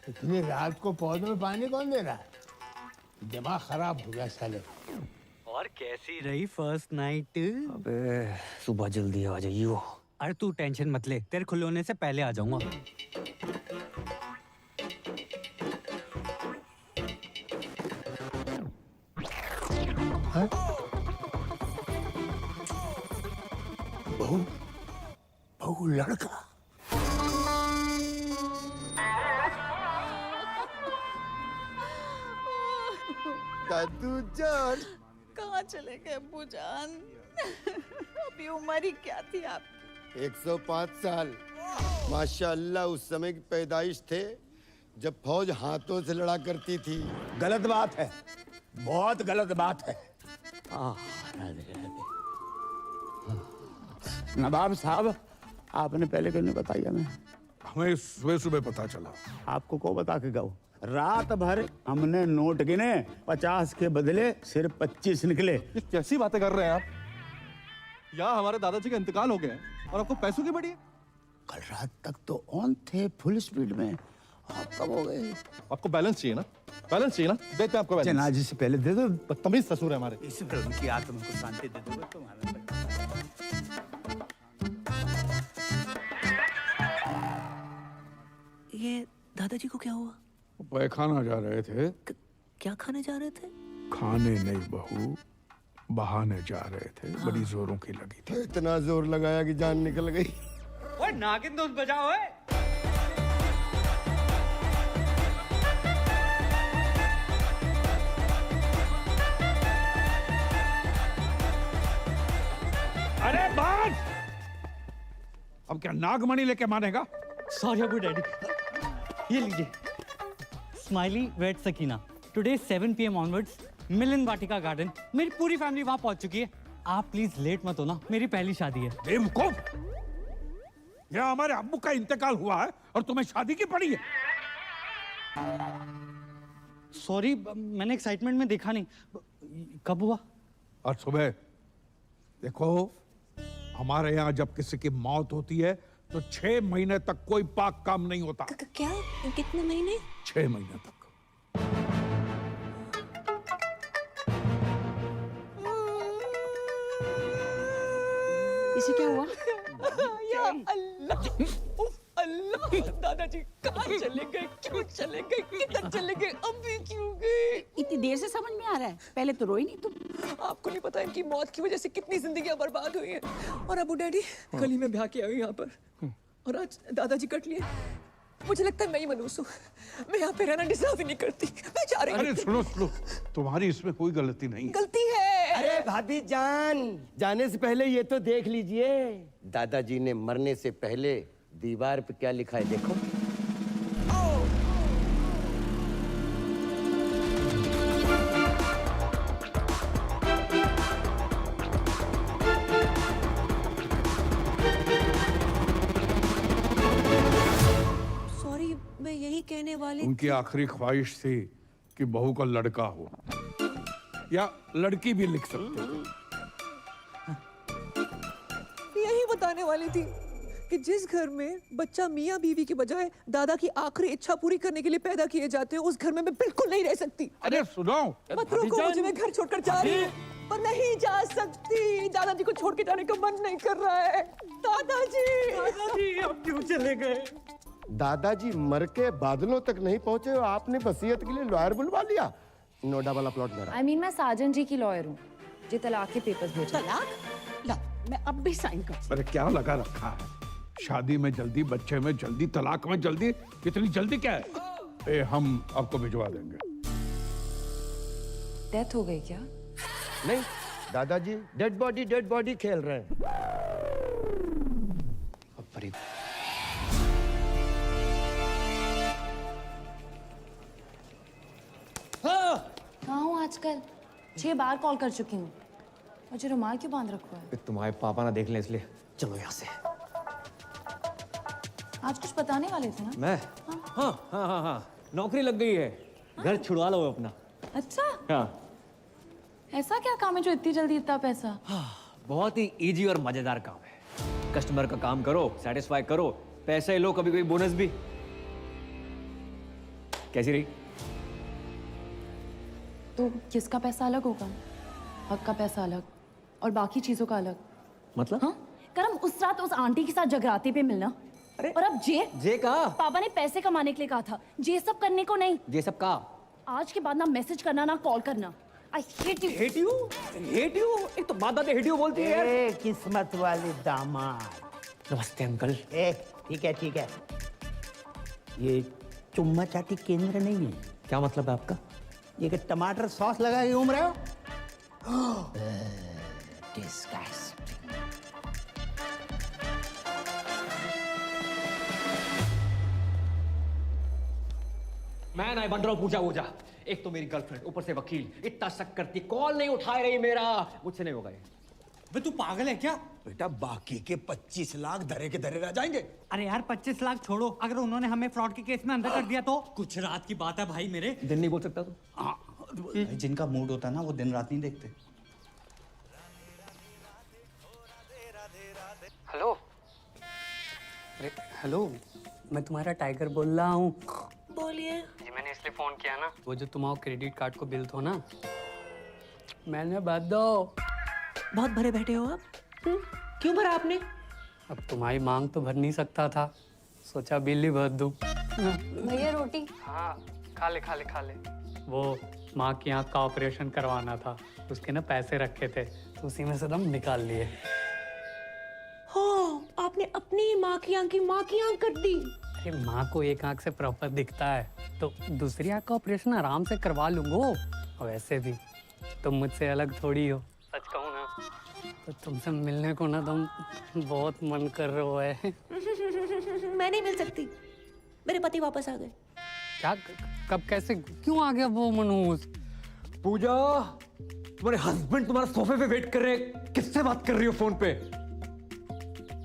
इतनी रात को पौधे में पानी कौन दे रहा है? दिमाग खराब हो गया साले। और कैसी रही फर्स्ट नाइट? अबे सुबह जल्दी आ जाइयो। अरे तू टेंशन मत ले, तेरे खुले होने से पहले आ जाऊंगा। बहू, बहू लड़का। दादू जान, कहाँ चले गए अब्बू जान? अभी उम्र ही क्या थी आपकी? 105 साल। माशाअल्लाह उस समय की पैदाइश थे जब फौज हाथों से लड़ा करती थी। गलत बात है, बहुत गलत बात है। नवाब साहब, आपने पहले क्यों नहीं बताया? हमें सुबह सुबह पता चला। आपको को बता के गए? रात भर हमने नोट गिने, 50 के बदले सिर्फ 25 निकले। ये कैसी बातें कर रहे हैं आप? यहाँ हमारे दादाजी का इंतकाल हो गया है और आपको पैसों की बड़ी है। कल रात तक तो ऑन थे फुल स्पीड में, आप कब हो गए? आपको बैलेंस चाहिए ना? बैलेंस चाहिए ना? देते हैं आपको बैलेंस। जनाजे से पहले दे दो। बदतमीज ससुर है हमारे। इस पर उनकी आत्मा को शांति दे दोगे तुम्हारा। ये दादाजी को क्या हुआ? पैखाना जा रहे थे। क्या खाने जा रहे थे? खाने नहीं बहू, बहाने जा रहे थे। बड़ी जोरों की लगी थी। इतना जोर लगाया कि जान निकल गई। ओए नागिन दोस्त बजाओ। ओए अरे बाज! अब क्या नागमणि लेके मानेगा? सॉरी अबू डैडी, ये लीजिए। Smiley wed Sakina, today 7 PM onwards Milan Vatika garden. मेरी पूरी फैमिली वहां पहुंच चुकी है। आप प्लीज लेट मत होना, मेरी पहली शादी है। बेवकूफ! यहाँ हमारे अब्बू का इंतकाल हुआ है और तुम्हें शादी की पड़ी है। सॉरी, मैंने एक्साइटमेंट में देखा नहीं। कब हुआ? आज सुबह। देखो, हमारे यहाँ जब किसी की मौत होती है तो 6 महीने तक कोई पाक काम नहीं होता। क्या? कितने महीने? 6 महीने तक। इसे क्या हुआ? या अल्लाह, उफ अल्लाह, दादाजी कहाँ चले गए? क्यों चले गए? किधर चले गए? अभी क्यों गए? इतनी देर से समझ में आ रहा है, पहले तो रोई नहीं तुम। आपको नहीं पता इनकी मौत की वजह से कितनी जिंदगियां बर्बाद हुई हैं। और अबू डैडी कल ही मैं ब्याह के आई यहाँ पर, और आज दादाजी कट लिए। मुझे लगता है मैं ही मनूस हूँ। मैं यहाँ पे रहना डिजर्व ही नहीं करती। मैं जा रही हूँ। अरे सुनो सुनो, तुम्हारी इसमें कोई गलती नहीं है। गलती है। अरे भाभी जान, जाने से पहले ये तो देख लीजिए। दादाजी ने मरने से पहले दीवार पे क्या लिखा है देखो। सॉरी, मैं यही कहने वाली उनकी आखिरी ख्वाहिश थी कि बहू का लड़का हो, या लड़की भी लिख सकते थे। यही बताने वाली थी कि जिस घर में बच्चा मियाँ बीवी के बजाय दादा की आखिरी इच्छा पूरी करने के लिए पैदा किए जाते हैं, उस घर में मैं बिल्कुल नहीं रह सकती। अरे सुनो, मत रोको मुझे, मैं घर छोड़कर जा रही हूँ, पर नहीं जा सकती। दादाजी को छोड़ के जाने का मन नहीं कर रहा है। दादाजी अब क्यों चले गए? दादाजी मर के बादलों तक नहीं पहुंचे और आपने वसीयत के लिए लॉयर बुलवा लिया। नोएडा वाला प्लॉट मेरा। I mean, मैं साजन जी की लॉयर हूँ, जी तलाक के पेपर्स भेजा। तलाक? ला, मैं अब भी साइन कर। अरे क्या लगा रखा है? शादी में जल्दी, बच्चे में जल्दी, तलाक में जल्दी। इतनी जल्दी क्या है? हम आपको भिजवा देंगे। डेथ हो गई क्या? नहीं, दादाजी डेड बॉडी खेल रहे हैं। कहाँ हूँ आजकल? 6 बार कॉल कर चुकी हूँ। मुझे रुमाल क्यों बांध रखा है? तुम्हारे पापा ना देख लें इसलिए। चलो यहाँ से। आज कुछ बताने वाले थे ना? मैं? हाँ, नौकरी लग गई है। घर छुड़वा लो अपना। अच्छा, हाँ। ऐसा क्या काम है जो इतनी जल्दी इतना पैसा? बहुत ही इजी और मजेदार काम है। कस्टमर का काम करो, सेटिस्फाई करो, पैसे लो, कभी कभी बोनस भी। कैसी रही? तो किसका पैसा अलग होगा? हक का पैसा अलग और बाकी चीजों का अलग। मतलब? हाँ? करम उस रात उस आंटी के साथ जगराते पे मिलना। अरे और अब जे का? पापा ने पैसे कमाने के लिए कहा था, जे सब करने को नहीं। ये सब का? आज के बाद ना मैसेज करना ना कॉल करना। I hate you. Hate you? Hate you? एक तो बात hate you बोलती है यार। किस्मत वाले दामाद। नमस्ते अंकल। ठीक है। ये चुम्मा चाटी केंद्र नहीं है। क्या मतलब है आपका? ये कि टमाटर सॉस लगा के घूम रहे हो? Disgusting. मैं नहीं बन रहा हूँ पूजा वूजा। एक तो मेरी गर्लफ्रेंड, ऊपर से वकील, इतना शक करती, कॉल नहीं उठा रही मेरा। मुझसे नहीं होगा ये। बे तू पागल है क्या? बेटा बाकी के 25 लाख धरे के धरे रह जाएंगे। अरे यार 25 लाख छोड़ो, अगर उन्होंने हमें फ्रॉड के केस में अंदर कर दिया तो? कुछ रात की बात है भाई मेरे। दिन नहीं बोल सकता तू? जिनका मूड होता है ना वो दिन रात नहीं देखते। हेलो, अरे हेलो, मैं तुम्हारा टाइगर बोल रहा हूँ। बोलिए। जी मैंने इसलिए फोन किया ना, वो जो तुम्हारा क्रेडिट कार्ड को बिल था ना, मैंने भर दो। बहुत भरे बैठे हो आप? क्यों भरा आपने? अब तुम्हारी मांग तो भर नहीं सकता था, सोचा बिल ही भर दूं। भैया रोटी। हाँ खा ले खा ले खा ले। वो माँ की आँख का ऑपरेशन करवाना था, उसके ना पैसे रखे थे तो उसी में से दम निकाल लिए। हो, आपने अपनी माँ की आँख कर दी। अरे माँ को एक आँख से प्रॉपर दिखता है तो दूसरी आँख का ऑपरेशन आराम से करवा लूंगा। और वैसे भी तुम मुझसे अलग थोड़ी हो, सच कहूँ ना तो तुमसे मिलने को ना तुम बहुत मन कर रहा है। मैं नहीं मिल सकती, मेरे पति वापस आ गए। क्या कब कैसे क्यों आ गया वो मनोज? पूजा, तुम्हारे हस्बैंड तुम्हारा सोफे पे वेट कर रहे हैं। किससे बात कर रही हो फोन पे?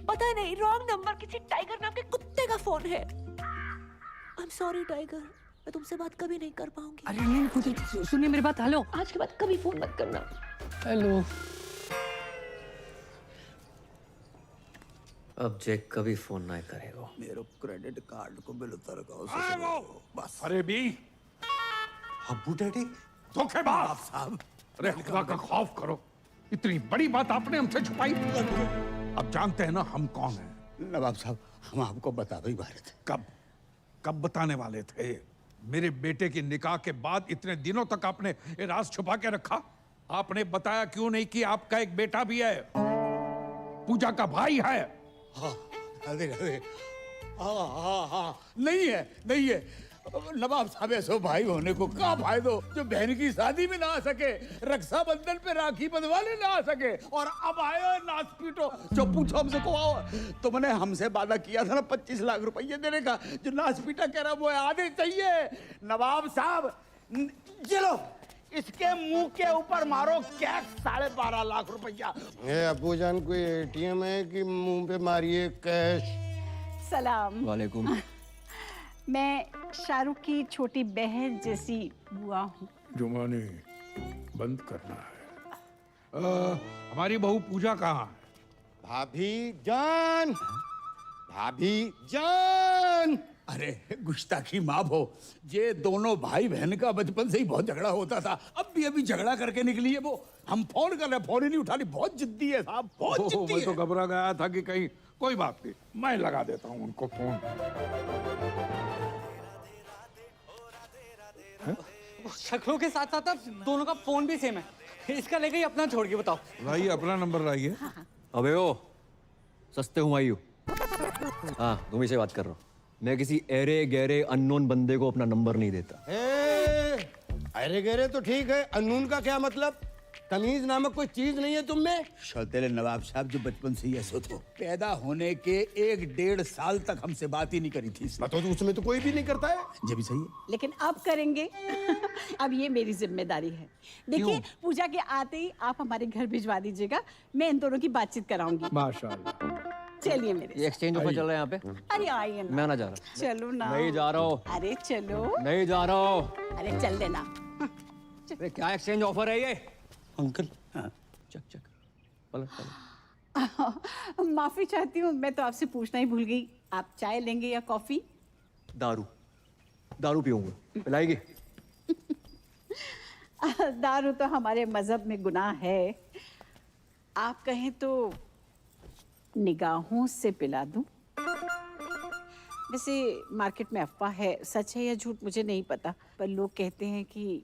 पता नहीं, रॉन्ग नंबर, किसी टाइगर नाम के कुत्ते का फोन है। आई एम सॉरी टाइगर, मैं तुमसे बात कभी नहीं कर पाऊंगी। अरे नहीं पूजा, सुनिए मेरी बात। हेलो, आज के बाद कभी फोन मत करना। हेलो। अब जैक कभी फोन ना करेगा। मेरे क्रेडिट कार्ड को बिल उतर बस। अरे भी अब्बू डैडी धोखेबाज साहब, अरे खुदा का खौफ करो, इतनी बड़ी बात आपने हमसे छुपाई। अब जानते हैं ना हम कौन हैं। नवाब साहब, हम आपको बता भी वाले थे। कब बताने वाले थे? मेरे बेटे की निकाह के बाद इतने दिनों तक आपने ये राज छुपा के रखा। आपने बताया क्यों नहीं कि आपका एक बेटा भी है, पूजा का भाई है। हाँ, नहीं है नवाब साहब, ऐसो भाई होने को क्या फायदो जो बहन की शादी में ना आ सके, रक्षाबंधन पे राखी बंधवाने ना आ सके, और अब आयो नाच पीटो। जो पूछो हमसे को आओ, तुमने हमसे वादा किया था ना 25 लाख रुपये देने का, जो नाच पीटा कह रहा वो आधे चाहिए। नवाब साहब, चलो इसके मुंह के ऊपर मारो कैश 12.5 लाख रुपया। अब्बू जान, कोई एटीएम है कि मुंह पे मारिए कैश? सलाम। वालेकुम। मैं शाहरुख की छोटी बहन जैसी बुआ हूँ। जुमानी बंद करना है। हमारी बहू पूजा कहाँ है? भाभी जान, अरे गुस्ताखी माफ हो, ये दोनों भाई बहन का बचपन से ही बहुत झगड़ा होता था। अब भी अभी झगड़ा करके निकली है वो। हम फोन कर रहे, फोन ही नहीं उठा रही। बहुत जिद्दी है साहब, बहुत जिद्दी मैं तो है। घबरा गया था कि कहीं कोई बात नहीं, मैं लगा देता हूँ उनको फोन। शक्लों के साथ साथ अब दोनों का फोन भी सेम है। इसका लेके ही अपना छोड़ के बताओ। लाइए अपना नंबर लाइए। अबे ओ, सस्ते हुआ ही हाँ, तुम से बात कर रहा हूँ। मैं किसी एरे गहरे अननोन बंदे को अपना नंबर नहीं देता। अरे गहरे तो ठीक है, अनून का क्या मतलब? तमीज नामक कोई चीज नहीं है तुम में? शौतेले नवाब साहब, जो बचपन से ही ऐसे थे, पैदा होने के 1-1.5 साल तक हमसे बात ही नहीं करी थी। तो उसमें तो कोई भी नहीं करता है। ये भी सही है, लेकिन अब करेंगे। अब ये मेरी जिम्मेदारी है। देखिए, पूजा के आते ही आप हमारे घर भिजवा दीजिएगा, मैं इन दोनों की बातचीत कराऊंगी। माशाल्लाह। चलिए मेरे ये एक्सचेंज ऑफर चल रहा है यहाँ पे। अरे आइए ना। मैं ना जा रहा। चलो ना। नहीं जा रहा हूँ। अरे चलो। नहीं जा रहा हूँ। अरे चल देना। अरे क्या एक्सचेंज ऑफर है ये? अंकल चक पलट। माफी चाहती हूँ, मैं तो आपसे पूछना ही भूल गई। आप चाय लेंगे या कॉफी? दारू पीऊंगा, पिलाएगी? दारू तो हमारे मजहब में गुनाह है। आप कहें तो निगाहों से पिला दूं। वैसे मार्केट में अफवाह है, सच है या झूठ मुझे नहीं पता, पर लोग कहते हैं कि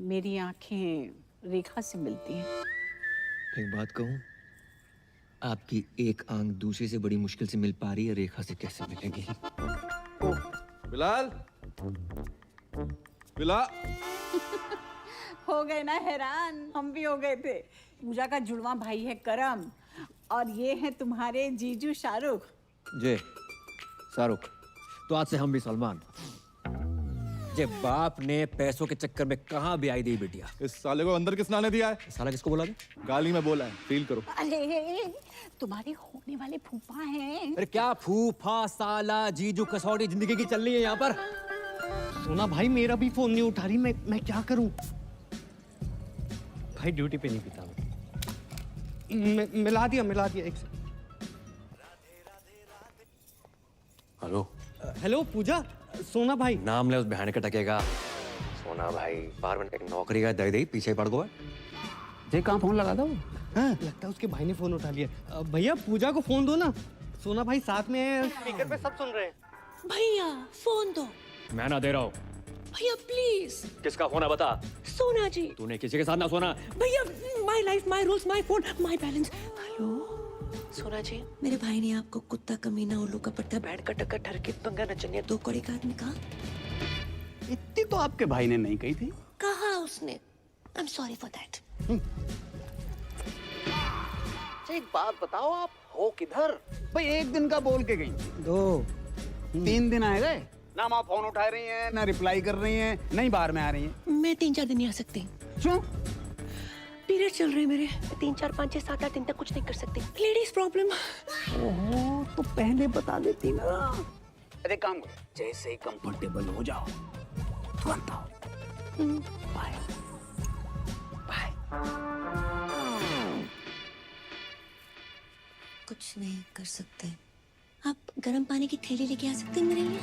मेरी आंखें रेखा से मिलती हैं। एक बात कहूँ, आपकी एक आंख दूसरे से बड़ी मुश्किल से मिल पा रही है, रेखा से कैसे मिलेगी? बिलाल, हो गए ना हैरान? हम भी हो गए थे। पूजा का जुड़वा भाई है करम, और ये है तुम्हारे जीजू शाहरुख। जे शाहरुख, तो आज से हम भी सलमान। जे बाप ने पैसों के चक्कर में कहाँ ब्याह दी बिटिया। इस साले को अंदर किस नाने दिया है? साला किसको बोला? गाली में बोला है, फील करो। अरे तुम्हारे होने वाले फूफा हैं। अरे क्या फूफा, साला, जीजू, कसौटी जिंदगी की चल रही है यहाँ पर। सोना भाई, मेरा भी फोन नहीं उठा रही, मैं क्या करूं? भाई ड्यूटी पे नहीं पीता। मिला दिया एक से। हेलो हेलो पूजा, सोना भाई। नाम ले उस बहन का टकेगा। सोना भाई बार बार एक नौकरी का दे दे पीछे पड़ गया। जे कहाँ फोन लगा दो? हाँ, लगता है उसके भाई ने फोन उठा लिया। भैया पूजा को फोन दो ना, सोना भाई साथ में स्पीकर पे सब सुन रहे हैं। भैया फोन दो। मैं ना दे रहा हूँ, भैया प्लीज। किसका फोन है बता? सोना जी। तूने किसी के साथ ना सोना। भैया my life my rules my phone my balance. Hello सोना जी, मेरे भाई ने आपको कुत्ता कमीना उल्लू का पट्टा बैठ का टक्कर ठरके पंगा नचनिया 2 कौड़ी का आदमी कहा। इतनी तो आपके भाई ने नहीं कही थी। कहा उसने। I am sorry for that. एक बात बताओ, आप हो किधर? भाई 1 दिन का बोल के गई, 2 3 दिन आए गए ना, आप फोन उठा रही हैं ना रिप्लाई कर रही हैं, नहीं बाहर में आ रही हैं। मैं 3-4 दिन नहीं आ सकती। क्यों? पीरियड चल रहे हैं मेरे। 3 4 5 6 7 8 दिन तक कुछ नहीं कर सकती। Ladies problem. ओहो, तो पहले बता देती ना। अरे काम करो, जैसे ही कंफर्टेबल हो जाओ तुरंत आओ। Bye bye. कुछ नहीं कर सकते। आप गर्म पानी की थैली लेके आ सकते हैं मेरे लिए?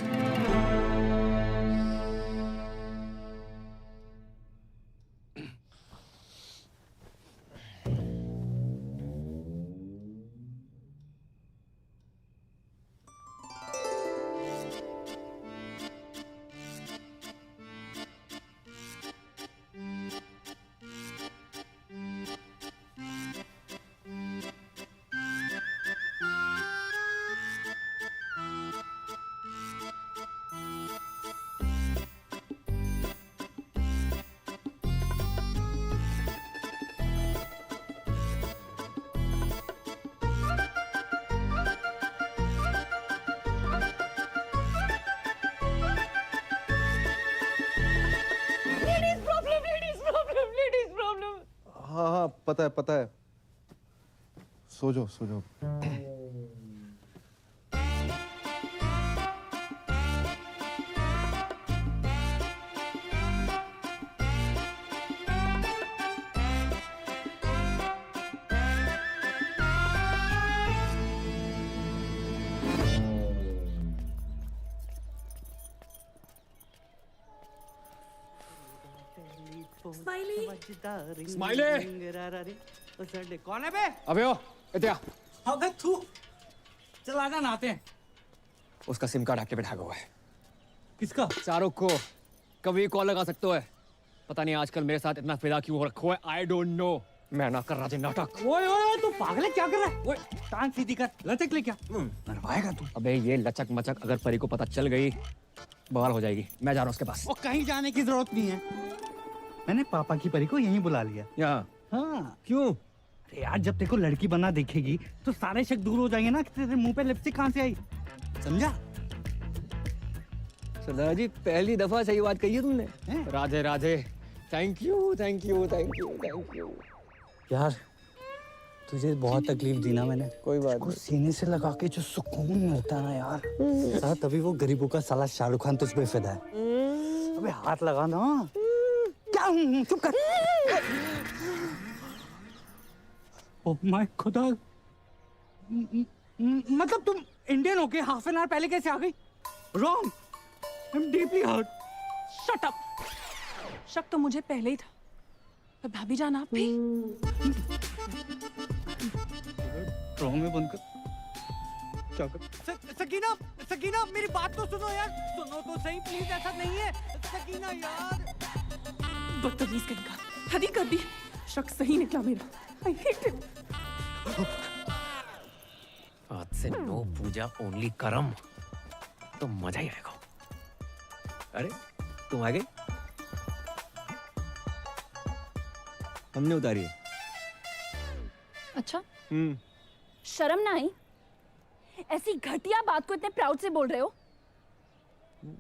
हाँ पता है। सो जाओ। स्माइली। कौन है बे? अबे ओ इत्या। अबे तू चल आजा नहाते हैं। उसका सिम कार्ड एक्टिवेट हुआ है। किसका? शाहरुख को कभी कॉल लगा सकते हो। पता नहीं आजकल मेरे साथ इतना फिदा क्यों हो रखा है। I don't know. मैं ना कर राजे नाटक। ओए ओए तू पागल है, क्या कर रहा है? ओए टांग सीधी कर, लचक ले क्या? मरवाएगा तू। अबे ये लचक मचक अगर परी को पता चल गई बवाल हो जाएगी। मैं जा रहा हूँ उसके पास। वो कहीं जाने की जरूरत नहीं है, मैंने पापा की परी को यहीं बुला लिया। यहाँ? हाँ। क्यों? अरे यार जब तेरे को लड़की बनना देखेगी तो सारे शक दूर हो जाएंगे ना कि तेरे मुंह पे लिपस्टिक कहाँ से आई, समझा? सरदार जी पहली दफा सही बात कही है तुमने। राधे राधे। Thank you. यार तुझे बहुत तकलीफ दी ना मैंने। कोई बात नहीं। सीने से लगा के जो सुकून मिलता है ना यार, साला तभी वो गरीबों का साला शाहरुख खान तुझ पे फिदा है। अबे हाथ लगा ना। क्या? चुप कर। ओह माय खुदा, मतलब तुम इंडियन होके हाफ एन आवर पहले कैसे आ गई? Wrong. I am deeply hurt. Shut up. शक तो मुझे पहले ही था, पर भाभी जान आप भी। ड्रामे में बंद कर। क्या कर? सकीना मेरी बात तो सुनो यार, सुनो तो सही प्लीज, ऐसा नहीं है सकीना यार। बदतमीज कहेगा, हद ही कर दी। शक सही निकला मेरा। I hate it. आज से नो पूजा ओनली करम, तो मजा ही आएगा। अरे तुम आ गए? हमने उतारी है। अच्छा शर्म ना आई? ऐसी घटिया बात को इतने प्राउड से बोल रहे हो?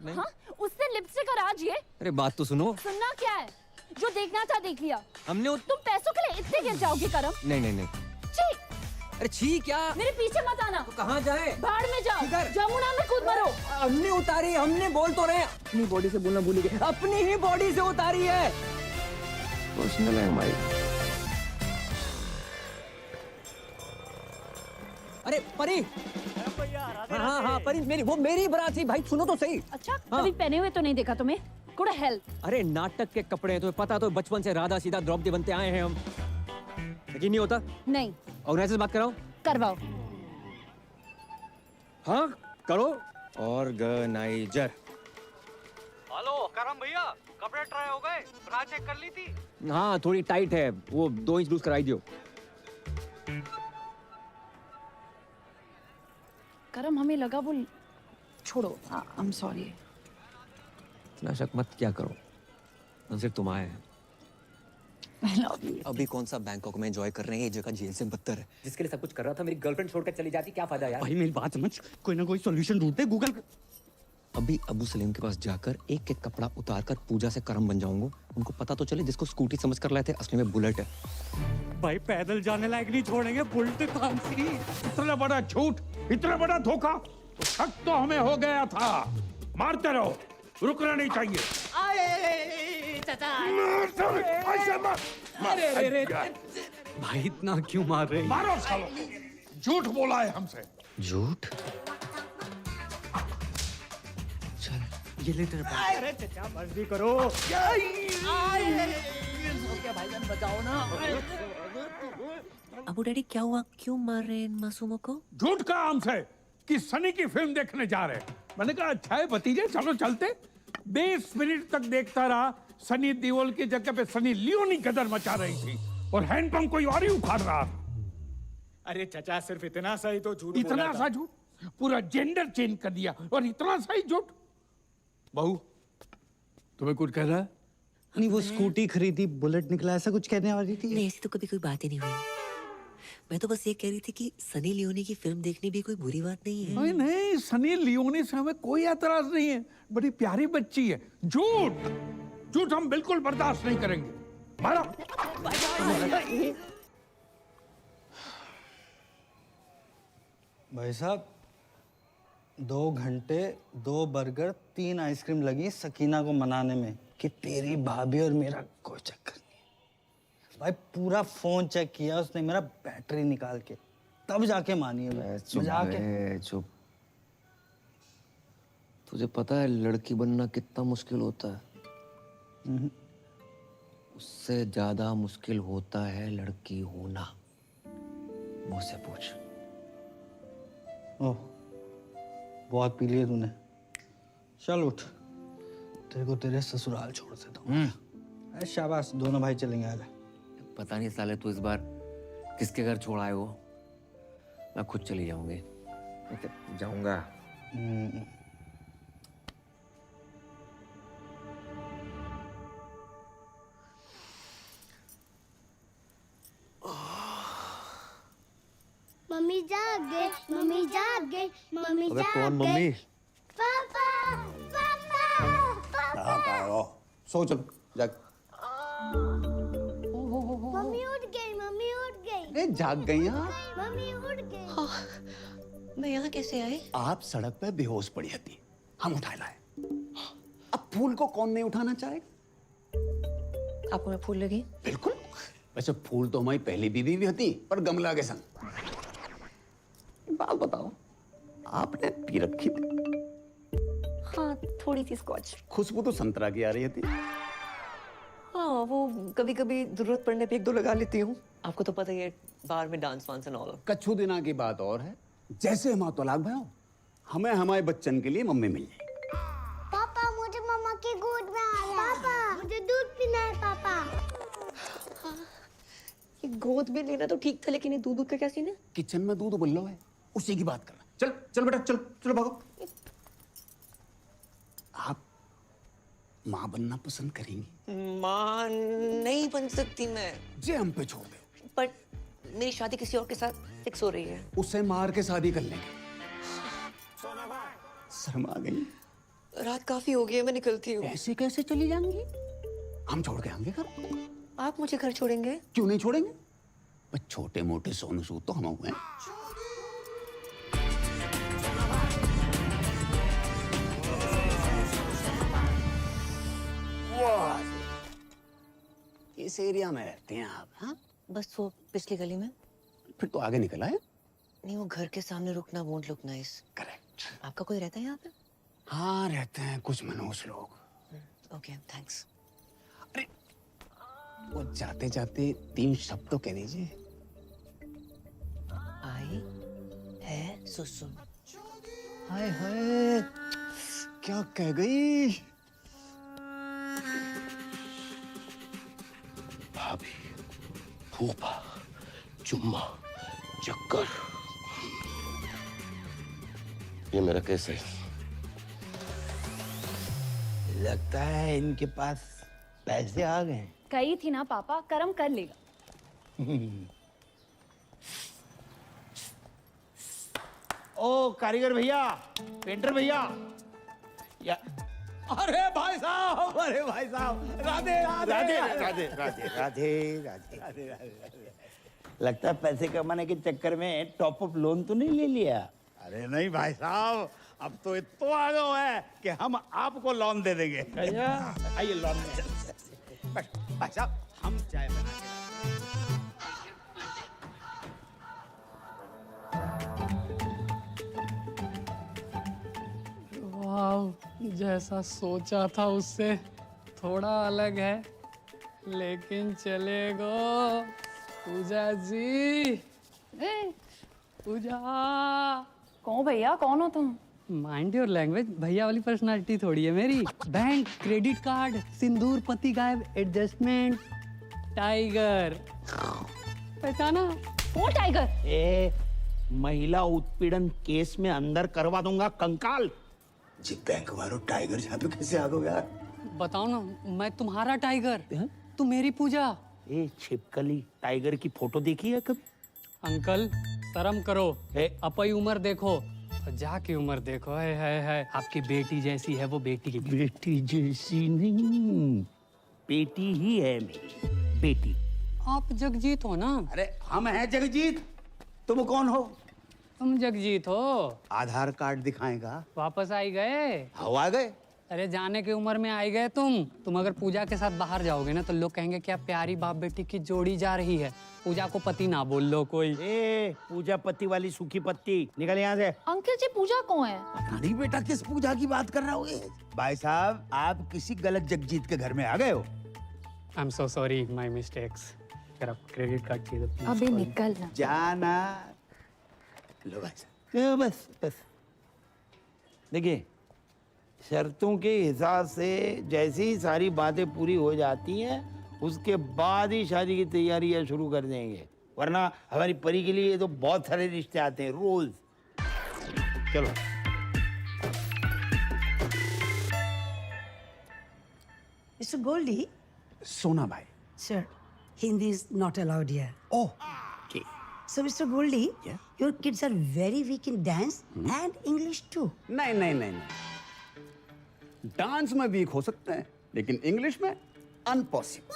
हाँ, उसने लिपस्टिक और आज ये। अरे बात तो सुनो। सुनना क्या है? जो देखना था देख लिया। हमने तुम पैसों के लिए इतने गिर जाओगे करम? नहीं। छी! अरे छी क्या? मेरे पीछे मत आना। तो कहाँ जाए? बाढ़ में जाओ, जमुना में कूद मरो। हमने उतारी, हमने बोल तो रहे। अपनी बॉडी से बोलना भूल गए। अपनी ही बॉडी से उतारी है। पर्सनल है हमारी। अरे परी। हाँ परी, वो मेरी बारात थी भाई, सुनो तो सही। अच्छा कभी पहने हुए तो नहीं देखा तुम्हें? Good help. अरे नाटक के कपड़े हैं, तुम्हें पता तो बचपन से राधा सीधा द्रौपदी बनते आए हैं हम। यकीन नहीं होता? नहीं। ऑर्गेनाइजर से बात कराओ। करवाओ। हाँ करो। ऑर्गेनाइजर। हेलो करम भैया कपड़े ट्राई हो गए, ब्रा चेक कर ली थी? हाँ थोड़ी टाइट है, वो 2 इंच लूज कराई दियो। करम हमें लगा वो छोड़ो, आई एम सॉरी। इतना शक मत क्या करो, मंजिल तुम आए हैं। अभी कौन सा बैंकॉक में एंजॉय कर रहे हैं, ये जगह जेल से बदतर है। जिसके लिए सब कुछ कर रहा था मेरी गर्लफ्रेंड छोड़कर चली जाती, क्या फायदा यार। भाई मेरी बात समझ, कोई ना कोई सॉल्यूशन ढूंढते, गूगल अभी अबू सलीम के पास जाकर एक एक कपड़ा उतार कर पूजा से करम बन जाऊंगा। उनको पता तो चले जिसको स्कूटी समझ कर लाए थे असली में बुलेट है। भाई पैदल जाने लायक नहीं छोड़ेंगे, बुलेट तानसी। इतना बड़ा झूठ, इतना बड़ा धोखा, तो शक तो हमें हो गया था। मारते रहो, रुकना नहीं चाहिए। भाई इतना क्यों मार रहे हैं? मारो सालो, झूठ बोला है हमसे। झूठ? ये ले तेरे पास। अरे चचा बस भी करो। भाईजान बचाओ ना। अबू डैडी क्या हुआ, क्यों मार रहे हैं इन मासूमों को? झूठ कहा हमसे कि सनी की फिल्म देखने जा रहे हैं। मैंने कहा अच्छा है भतीजे, चलो चलते। 20 मिनट तक देखता रहा, सनी देओल की जगह पे सनी लियोनी गदर मचा रही थी और हैंडपंप कोई और ही उखाड़ रहा था। अरे चचा सिर्फ इतना सा ही तो झूठ इतना बोला सा था। झूठ, पूरा जेंडर चेंज कर दिया और इतना सा ही झूठ। बहू तुम्हें कुछ कह रहा है? नहीं वो स्कूटी खरीदी, बुलेट निकला, ऐसा कुछ कहने वाली थी। नहीं ऐसी तो कभी कोई बात ही नहीं हुई। मैं तो बस ये कह रही थी कि सनी लियोनी की फिल्म देखनी भी कोई बुरी बात नहीं है। नहीं नहीं, सनी लियोनी से हमें कोई एतराज नहीं है, बड़ी प्यारी बच्ची है। झूठ झूठ हम बिल्कुल बर्दाश्त नहीं करेंगे। मारो। भाई साहब 2 घंटे 2 बर्गर 3 आइसक्रीम लगी सकीना को मनाने में कि तेरी भाभी और मेरा कोई चक्कर नहीं है। भाई पूरा फोन चेक किया उसने, मेरा बैटरी निकाल के, तब जाके मानी है। चुप। तुझे पता है लड़की बनना कितना मुश्किल होता है? उससे ज्यादा मुश्किल होता है लड़की होना। मुझसे पूछ। ओह बहुत पी लिया तूने, चल उठ, तेरे को तेरे ससुराल छोड़ देता हूँ। अरे शाबाश, दोनों भाई चलेंगे। आजा। पता नहीं साले तू इस बार किसके घर छोड़ आए हो। मैं खुद चली जाऊंगी। जाऊंगा। मम्मी जाग गए, मम्मी जाग गए, मम्मी अबे जाग कौन गए। मम्मी? पापा पापा पापा। सो चलो जाग। मम्मी उठ गई, मम्मी उठ गई। अरे जाग गई आप? मम्मी उठ गई। मैं यहाँ कैसे आई? आप सड़क पे बेहोश पड़ी थी, हम उठा लाए। अब फूल को कौन नहीं उठाना चाहे? आपको मैं फूल लगी? बिल्कुल। वैसे फूल तो हमारी पहली बीवी भी थी, पर गमला के संग। बात बताओ, आपने पी रखी थी? हाँ थोड़ी सी स्कॉच। खुशबू तो संतरा की आ रही थी। हाँ वो कभी कभी जरूरत पड़ने पे 1-2 लगा लेती हूँ। आपको तो पता ही है बाहर में डांस वांस एंड ऑल। कच्छू दिना की बात और है, जैसे हम तलाक भयो हमें हमारे बच्चन के लिए मम्मी मिल जाए। पापा मुझे मम्मा की गोद में आया। पापा मुझे दूध पीना है। पापा ये गोद में लेना तो ठीक था, लेकिन ये दूध का क्या सीन है? किचन में दूध बुल्लो है, उसी की बात करना। चल चल बेटा, चल चलो भागो। आप माँ बनना पसंद करेंगी? माँ नहीं बन सकती मैं। जे हम पे छोड़ दो। पर मेरी शादी किसी और के साथ फिक्स हो रही है। उससे मार के शादी कर लेंगे। शर्म आ गई? रात काफी हो गई है, मैं निकलती हूँ। ऐसे कैसे चली जाएंगी? हम छोड़ के आएंगे घर। आप मुझे घर छोड़ेंगे? क्यों नहीं छोड़ेंगे? पर छोटे मोटे सोनू सूद तो हम हुए हैं। इस एरिया में रहते हैं आप? हाँ बस वो पिछली गली में। फिर तो आगे निकल आए। नहीं वो घर के सामने रुकना वोंट लुक नाइस। करेक्ट। आपका कोई रहता है यहाँ पे? हाँ रहते हैं कुछ मनोज लोग। Okay thanks. वो जाते जाते 3 शब्द तो कह दीजिए। आई है सुसुम। हाय हाय क्या कह गई? भाभी, फूफा, चुम्मा, चक्कर। ये मेरा केस है। लगता है इनके पास पैसे आ गए। कही थी ना पापा, कर्म कर लेगा। ओ कारीगर भैया, पेंटर भैया, या अरे भाई साहब, अरे भाई साहब, राधे राधे राधे राधे राधे राधे राधे राधे। लगता है पैसे कमाने के चक्कर में टॉप अप लोन तो नहीं ले लिया। अरे नहीं भाई साहब, अब तो इतना आ गया है कि हम आपको लोन दे देंगे। आइए लोन में। भाई साहब, हम चाय बना के वाह, जैसा सोचा था उससे थोड़ा अलग है, लेकिन चलेगा। पूजा जी, पूजा। कौन भैया, कौन हो तुम? माइंड योर लैंग्वेज, भैया वाली पर्सनालिटी थोड़ी है मेरी। बैंक, क्रेडिट कार्ड, सिंदूर, पति गायब, एडजस्टमेंट, टाइगर। पहचाना? वो टाइगर? ए, महिला उत्पीड़न केस में अंदर करवा दूंगा कंकाल। जी बैंक वालों, टाइगर यहाँ पे कैसे आ गए यार? बताओ ना, मैं तुम्हारा टाइगर, तुम मेरी पूजा। ए छिपकली, टाइगर की फोटो देखी है कभी? अंकल शर्म करो, अपनी उम्र देखो, जाके उम्र देखो। है आपकी बेटी जैसी है वो, बेटी की बेटी जैसी नहीं, बेटी ही है मेरी बेटी। आप जगजीत हो ना? अरे हम हैं जगजीत, तुम कौन हो? तुम जगजीत हो। आधार कार्ड दिखाएगा। वापस आई गए? हम आ गए। अरे जाने की उम्र में आई गए तुम अगर पूजा के साथ बाहर जाओगे ना तो लोग कहेंगे क्या प्यारी बाप बेटी की जोड़ी जा रही है। पूजा को पति ना बोल लो कोई। ए, पूजा पति वाली सूखी पत्ती, निकल यहाँ से। अंकल जी, पूजा कौन है? अरे बेटा, किस पूजा की बात कर रहा हो? भाई साहब, आप किसी गलत जगजीत के घर में आ गए हो। I am so sorry, my mistakes. अगर आप क्रेडिट कार्ड चाहिए तो अबे निकल ना। जाना। लो भाई साहब, बस बस। देखिए, शर्तों के हिसाब से जैसे ही सारी बातें पूरी हो जाती हैं, उसके बाद ही शादी की तैयारियां शुरू कर देंगे, वरना हमारी परी के लिए तो बहुत सारे रिश्ते आते हैं रोज। चलो। Mr. Goldie, सोना भाई। sir, Hindi is not allowed here. Oh, okay. So, Mr. Goldie, your kids are very weak in dance and English too. नहीं नहीं नहीं नहीं, डांस में वीक हो सकते हैं लेकिन इंग्लिश में अनपॉसिबल।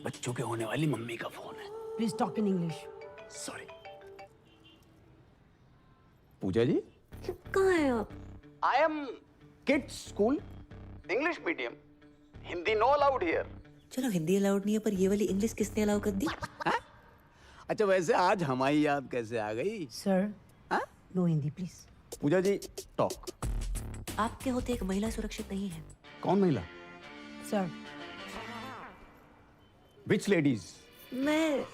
बच्चों के होने वाली मम्मी का फोन है। Please talk in English. Sorry. Pooja ji, कहाँ हैं आप? I am kids school, English medium, Hindi no allowed here. चलो हिंदी अलाउड नहीं है, पर ये वाली इंग्लिश किसने अलाउ कर दी? अच्छा, वैसे आज हमारी याद कैसे आ गई? Sir, no Hindi, please. Pooja ji, talk. आपके होते एक महिला सुरक्षित नहीं है। कौन महिला? Sir. विच लेडीज? मैं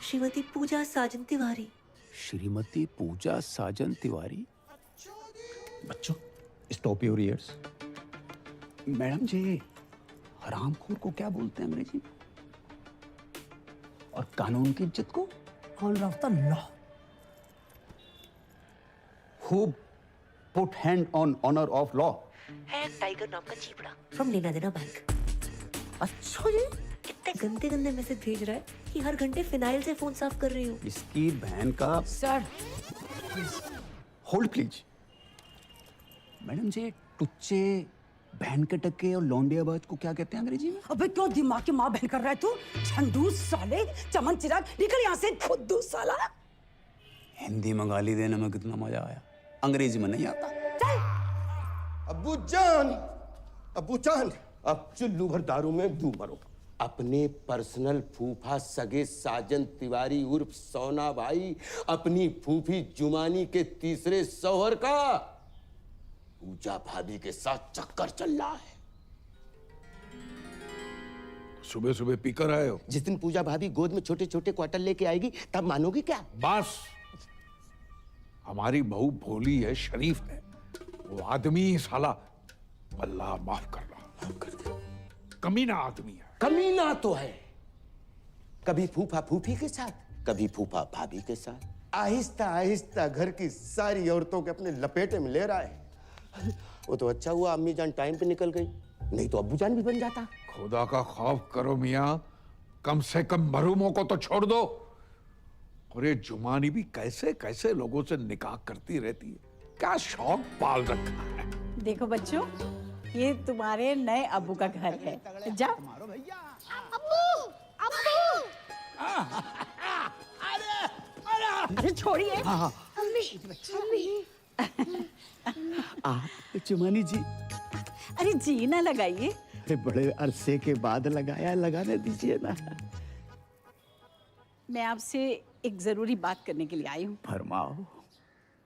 श्रीमती पूजा साजन तिवारी। श्रीमती पूजा साजन तिवारी। बच्चों, स्टॉप योर ईयर्स। मैडम जी, हरामखोर को क्या बोलते हैं अंग्रेजी में? और कानून की इज्जत को? Honor of the law. Who put hand on honor of law? है एक टाइगर नाम का चीपड़ा फ्रॉम लेना देना बैंक। अच्छा जी, इतने गंदे गंदे मैसेज भेज रहा है कि हर घंटे फिनाइल से फोन साफ कर रही हूँ। इसकी बहन का। Sir. Hold please. मैडम जी, टुच्चे, बहन के टक्के और लौंडियाबाज को क्या कहते हैं अंग्रेजी में? अबे क्यों दिमाग की माँ बहन कर रहा है तू? झंडू साले, चमन चिराग, निकल यहाँ से खुद्दू साला। हिंदी में गाली देने में कितना मजा आया, अंग्रेजी में नहीं आता। अब्बू जान, अब्बू जान, अब चुल्लू भर दारू में डूब मरो। अपने पर्सनल फूफा सगे साजन तिवारी उर्फ सोना भाई, अपनी फूफी जुमानी के तीसरे शौहर का पूजा भाभी के साथ चक्कर चल रहा है। सुबह सुबह पीकर आए हो? जिस दिन पूजा भाभी गोद में छोटे छोटे क्वार्टर लेके आएगी तब मानोगे क्या? बस, हमारी बहू भोली है, शरीफ है, वो आदमी साला अल्लाह माफ कर रहा। खत्म कर दिया। कमीना आदमी है। कमीना तो है, कभी फूफा फूफी के साथ, कभी फूफा भाभी के साथ, आहिस्ता आहिस्ता घर की सारी औरतों के अपने लपेटे में ले रहा है। वो तो अच्छा हुआ अम्मी जान टाइम पे निकल गई, नहीं तो अब्बू जान भी बन जाता। खुदा का खौफ करो मियाँ, कम से कम मरूमों को तो छोड़ दो। और ये जुमानी भी कैसे कैसे लोगों से निकाह करती रहती है, क्या शौक पाल रखा है। देखो बच्चों, ये तुम्हारे नए अब्बू का घर है। जा। अब्बू अब्बू अरे छोड़िए। आप चुमानी जी, अरे जी ना लगाइए। अरे बड़े अरसे के बाद लगाया, लगाने दीजिए ना। मैं आपसे एक जरूरी बात करने के लिए आई हूँ। फरमाओ।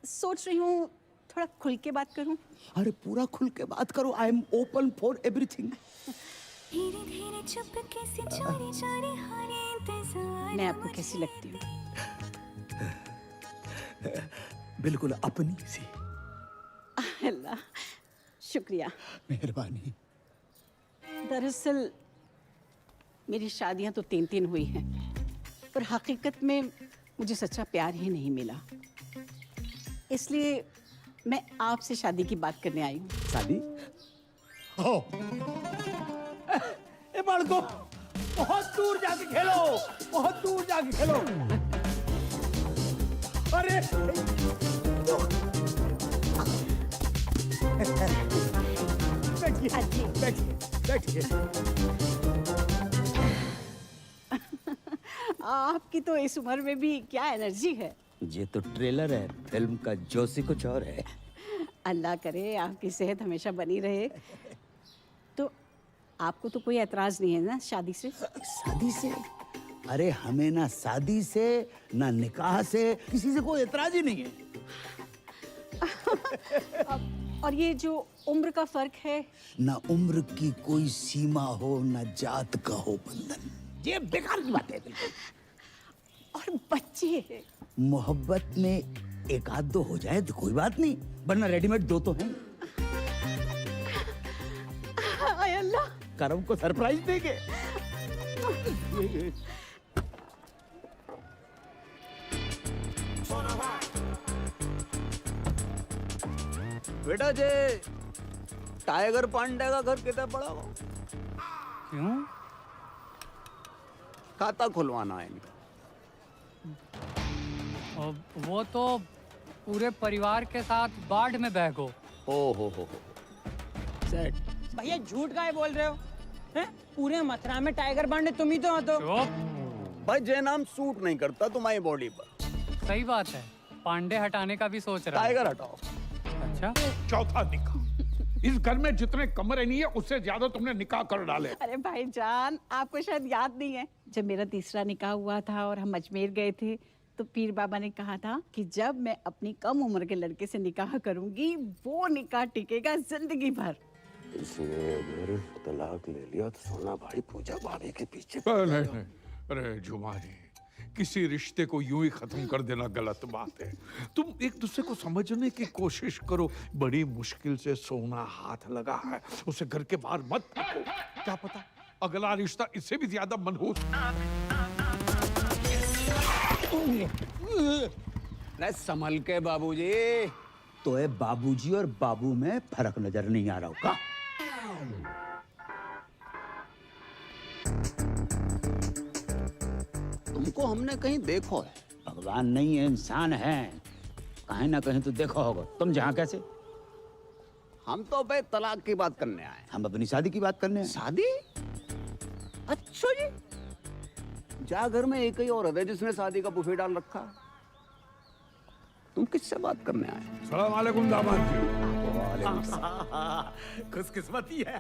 सोच रही हूँ थोड़ा खुल के बात करूँ। अरे पूरा खुल के बात करो, I am open for everything. मैं आपको कैसी लगती हूँ? बिल्कुल अपनी सी। अल्लाह, शुक्रिया। मेहरबानी। दरअसल मेरी शादियां तो 3 हुई हैं, पर हकीकत में मुझे सच्चा प्यार ही नहीं मिला। इसलिए मैं आपसे शादी की बात करने आई हूँ। शादी? हो। ए बालको, बहुत दूर जाके खेलो, बहुत दूर जाके खेलो। अरे बैठिए, बैठिए, बैठिए। आपकी तो इस उम्र में भी क्या एनर्जी है। ये तो ट्रेलर है, फिल्म का जोशी कुछ और है। अल्लाह करे आपकी सेहत हमेशा बनी रहे। तो आपको तो कोई एतराज नहीं है ना शादी से? शादी से? अरे हमें ना शादी से ना निकाह से किसी से कोई एतराज ही नहीं है। और ये जो उम्र का फर्क है, ना उम्र की कोई सीमा हो, ना जात का हो बंधन, ये बेकार की बात है बिल्कुल। और बच्चे, मोहब्बत में एक आध दो हो जाए तो कोई बात नहीं, वरना रेडीमेड 2 तो हैं। आय अल्लाह, करम को सरप्राइज देंगे। बेटा जे टाइगर पांडे का घर कितना बड़ा हो? क्यों? खाता खुलवाना है इनका। वो तो पूरे परिवार के साथ बाढ़ में बह गो। हो। सेट। भैया झूठ काहे बोल रहे हो? हैं? पूरे मथुरा में टाइगर पांडे तुम ही तो हो। तो भाई जे नाम सूट नहीं करता तुम्हारी बॉडी पर। सही बात है, पांडे हटाने का भी सोच रहा है। टाइगर हटाओ। अच्छा, चौथा निकाह। इस घर में जितने कमरे नहीं है उससे ज्यादा तुमने निकाह कर डाले। अरे भाईजान, आपको शायद याद नहीं है, जब मेरा तीसरा निकाह हुआ था और हम अजमेर गए थे, तो पीर बाबा ने कहा था कि जब मैं अपनी कम उम्र के लड़के से निकाह करूंगी, वो निकाह टिकेगा जिंदगी भर। इसने अगर तलाक ले लिया तो सोना भाई पूजा भाभी के पीछे। नहीं। अरे जुमा जी, किसी रिश्ते को यूं ही खत्म कर देना गलत बात है। तुम एक दूसरे को समझने की कोशिश करो। बड़ी मुश्किल से सोना हाथ लगा है, उसे घर के बाहर मत फेंको। क्या पता अगला रिश्ता इससे भी ज्यादा मनहूस। नहीं संभल के बाबूजी। तो है बाबूजी और बाबू में फर्क नजर नहीं आ रहा होगा? तुमको हमने कहीं देखो है? भगवान नहीं है, इंसान है, कहीं ना कहीं तो देखा होगा। तुम जहाँ कैसे? हम तो भाई तलाक की बात करने आए। हम अपनी शादी की बात करने आए। शादी? अच्छा जी, जा घर में एक ही औरत है जिसने शादी का बुफे डाल रखा। तुम किससे बात करने आए? सलाम अलैकुम दामाद जी। खुशकिस्मती है।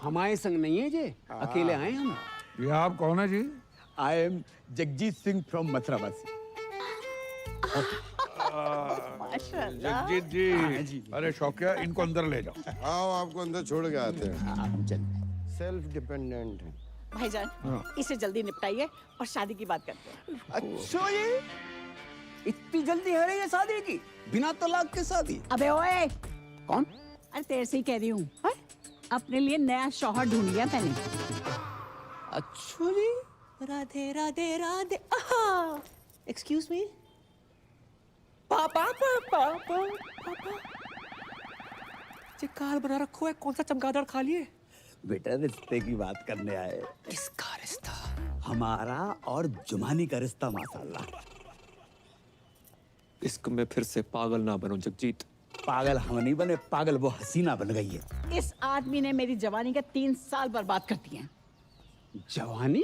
हमारे संग नहीं है जे, अकेले आए हम। ये आप कौन है जी? I am Jagjit Singh from मथुरावासी। माशाल्लाह। जगजीत जी। अरे शौकिया, इनको अंदर ले जाओ। आओ, आपको अंदर छोड़ के आते हैं। सेल्फ डिपेंडेंट है भाईजान, इसे जल्दी निपटाइए और शादी की बात करते हैं। अच्छा, ये इतनी जल्दी है ये शादी की? बिना तलाक के शादी? अबे ओए, कौन? अरे तेरे से ही कह रही हूँ। अपने लिए नया शौहर ढूंढ लिया मैंने। अच्छू जी, राधे राधे राधे। एक्सक्यूज मी, पापा पापा पापा, ये काल बना रखो है, कौन सा चमगादड़ खा लिए? बेटा रिश्ते की बात करने आए। किसका रिश्ता? हमारा और जुमानी का रिश्ता माशाल्लाह। इश्क में फिर से पागल ना बनो जगजीत। पागल हम नहीं बने, पागल वो हसीना बन गई है। इस आदमी ने मेरी जवानी के 3 साल बर्बाद कर दिए हैं। जवानी?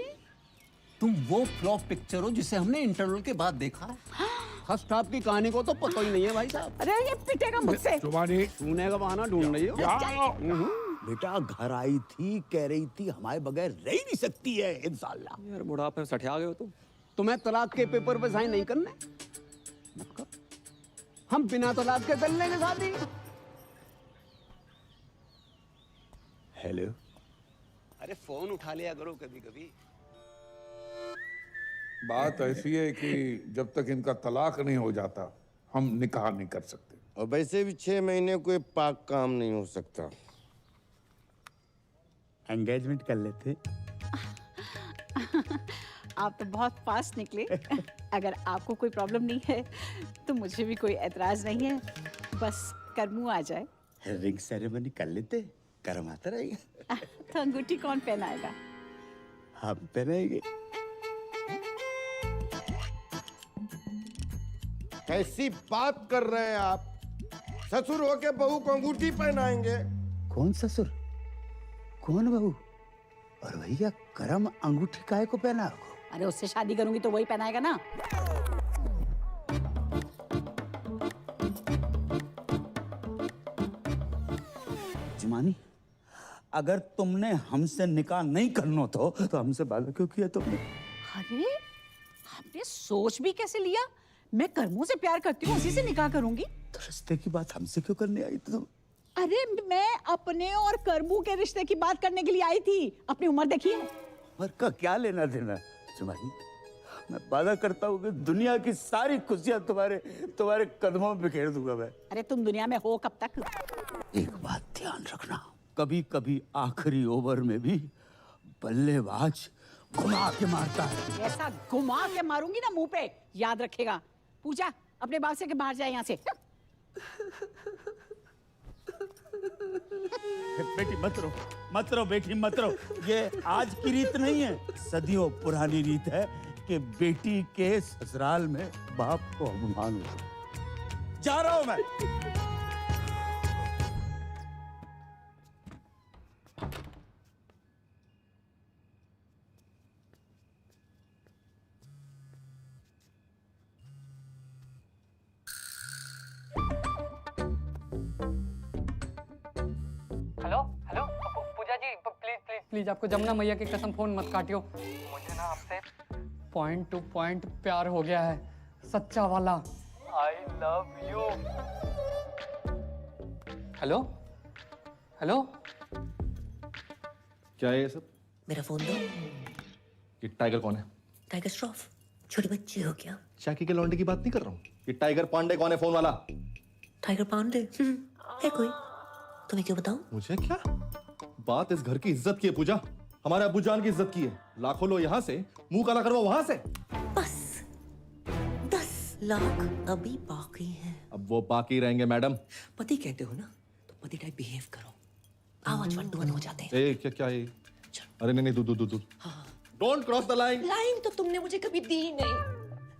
तुम वो फ्लॉप पिक्चर हो जिसे हमने इंटरवल के बाद देखा है। फर्स्ट हाफ की कहानी को तो पता ही नहीं है भाई साहब। अरे ये पिटेगा मुझसे। जुबानी छूने का बहाना ढूंढ रही हो। बेटा घर आई थी, कह रही थी हमारे बगैर रह ही नहीं सकती है इंशाल्लाह। यार बुढ़ापे में सठिया गए हो तुम। तुम्हें तलाक के पेपर पे साइन नहीं करने? मत कर। हम बिना तलाक के कर लेंगे शादी। हेलो। अरे फोन उठा लिया करो कभी कभी। बात ऐसी है कि जब तक इनका तलाक नहीं हो जाता हम निकाह नहीं कर सकते। और वैसे भी 6 महीने कोई पाक काम नहीं हो सकता। एंगेजमेंट कर लेते। आप तो बहुत फास्ट निकले। अगर आपको कोई प्रॉब्लम नहीं है तो मुझे भी कोई एतराज नहीं है, बस करमू आ जाए। रिंग सेरेमनी कर लेते, कर्म आता रहेगा। तो अंगूठी कौन पहनाएगा? हम पहनाएंगे। कैसी बात कर रहे हैं आप? ससुर होके बहू को अंगूठी पहनाएंगे? कौन ससुर, कौन बहू? और भैया करम अंगूठी काहे को पहना? अरे उससे शादी करूंगी तो वही पहनाएगा ना। जुमानी, अगर तुमने हमसे निकाह नहीं करना तो हमसे वादा क्यों किया तुमने? अरे आपने सोच भी कैसे लिया? मैं करमू से प्यार करती हूँ, उसी से निकाह करूंगी। तो रिश्ते की बात हमसे क्यों करने आई तुम? अरे मैं अपने और करमू के रिश्ते की बात करने के लिए आई थी। अपनी उम्र देखिए। और का क्या लेना देना? जुमानी, मैं वादा करता हूँ कि दुनिया की सारी खुशियां तुम्हारे कदमों में बिखेर दूंगा मैं। अरे तुम दुनिया में हो कब तक? एक बात ध्यान रखना, कभी कभी आखिरी ओवर में भी बल्लेबाज घुमा के मारता है। ऐसा घुमा के मारूंगी ना मुंह पे, याद रखेगा। पूजा अपने बाल से के बाहर जाए यहाँ से। बेटी मत रो बेटी मत रो। ये आज की रीत नहीं है, सदियों पुरानी रीत है कि बेटी के ससुराल में बाप को अपमान हो। जा रहा हूं मैं। Hello hello Pooja ji, please please please, आपको जमुना मैया की कसम फोन मत काटियो। मुझे ना आपसे पॉइंट टू पॉइंट प्यार हो गया है, सच्चा वाला। I love you. Hello hello, क्या है ये सब? मेरा फोन दो। ये टाइगर कौन है? टाइगर श्रॉफ, छोटे बच्चे हो क्या? चाकी के लौंडे की बात नहीं कर रहा हूँ। ये टाइगर पांडे कौन है फोन वाला? टाइगर पांडे है कोई? तुम्हें क्यों बताऊं? मुझे क्या? बात इस घर की इज्जत की है पूजा, हमारे अब्बू जान की इज्जत की है। लाखों लो यहाँ से, मुंह काला करवा वहां से। बस 10 लाख अभी बाकी हैं। अब वो बाकी रहेंगे मैडम। पति कहते हो ना, तो पति टाइप बिहेव करो। आवाज 1 to 1 हो जाते हैं। ए क्या ये? अरे नहीं दूध। Don't cross the line. Line तो तुमने मुझे कभी दी नहीं।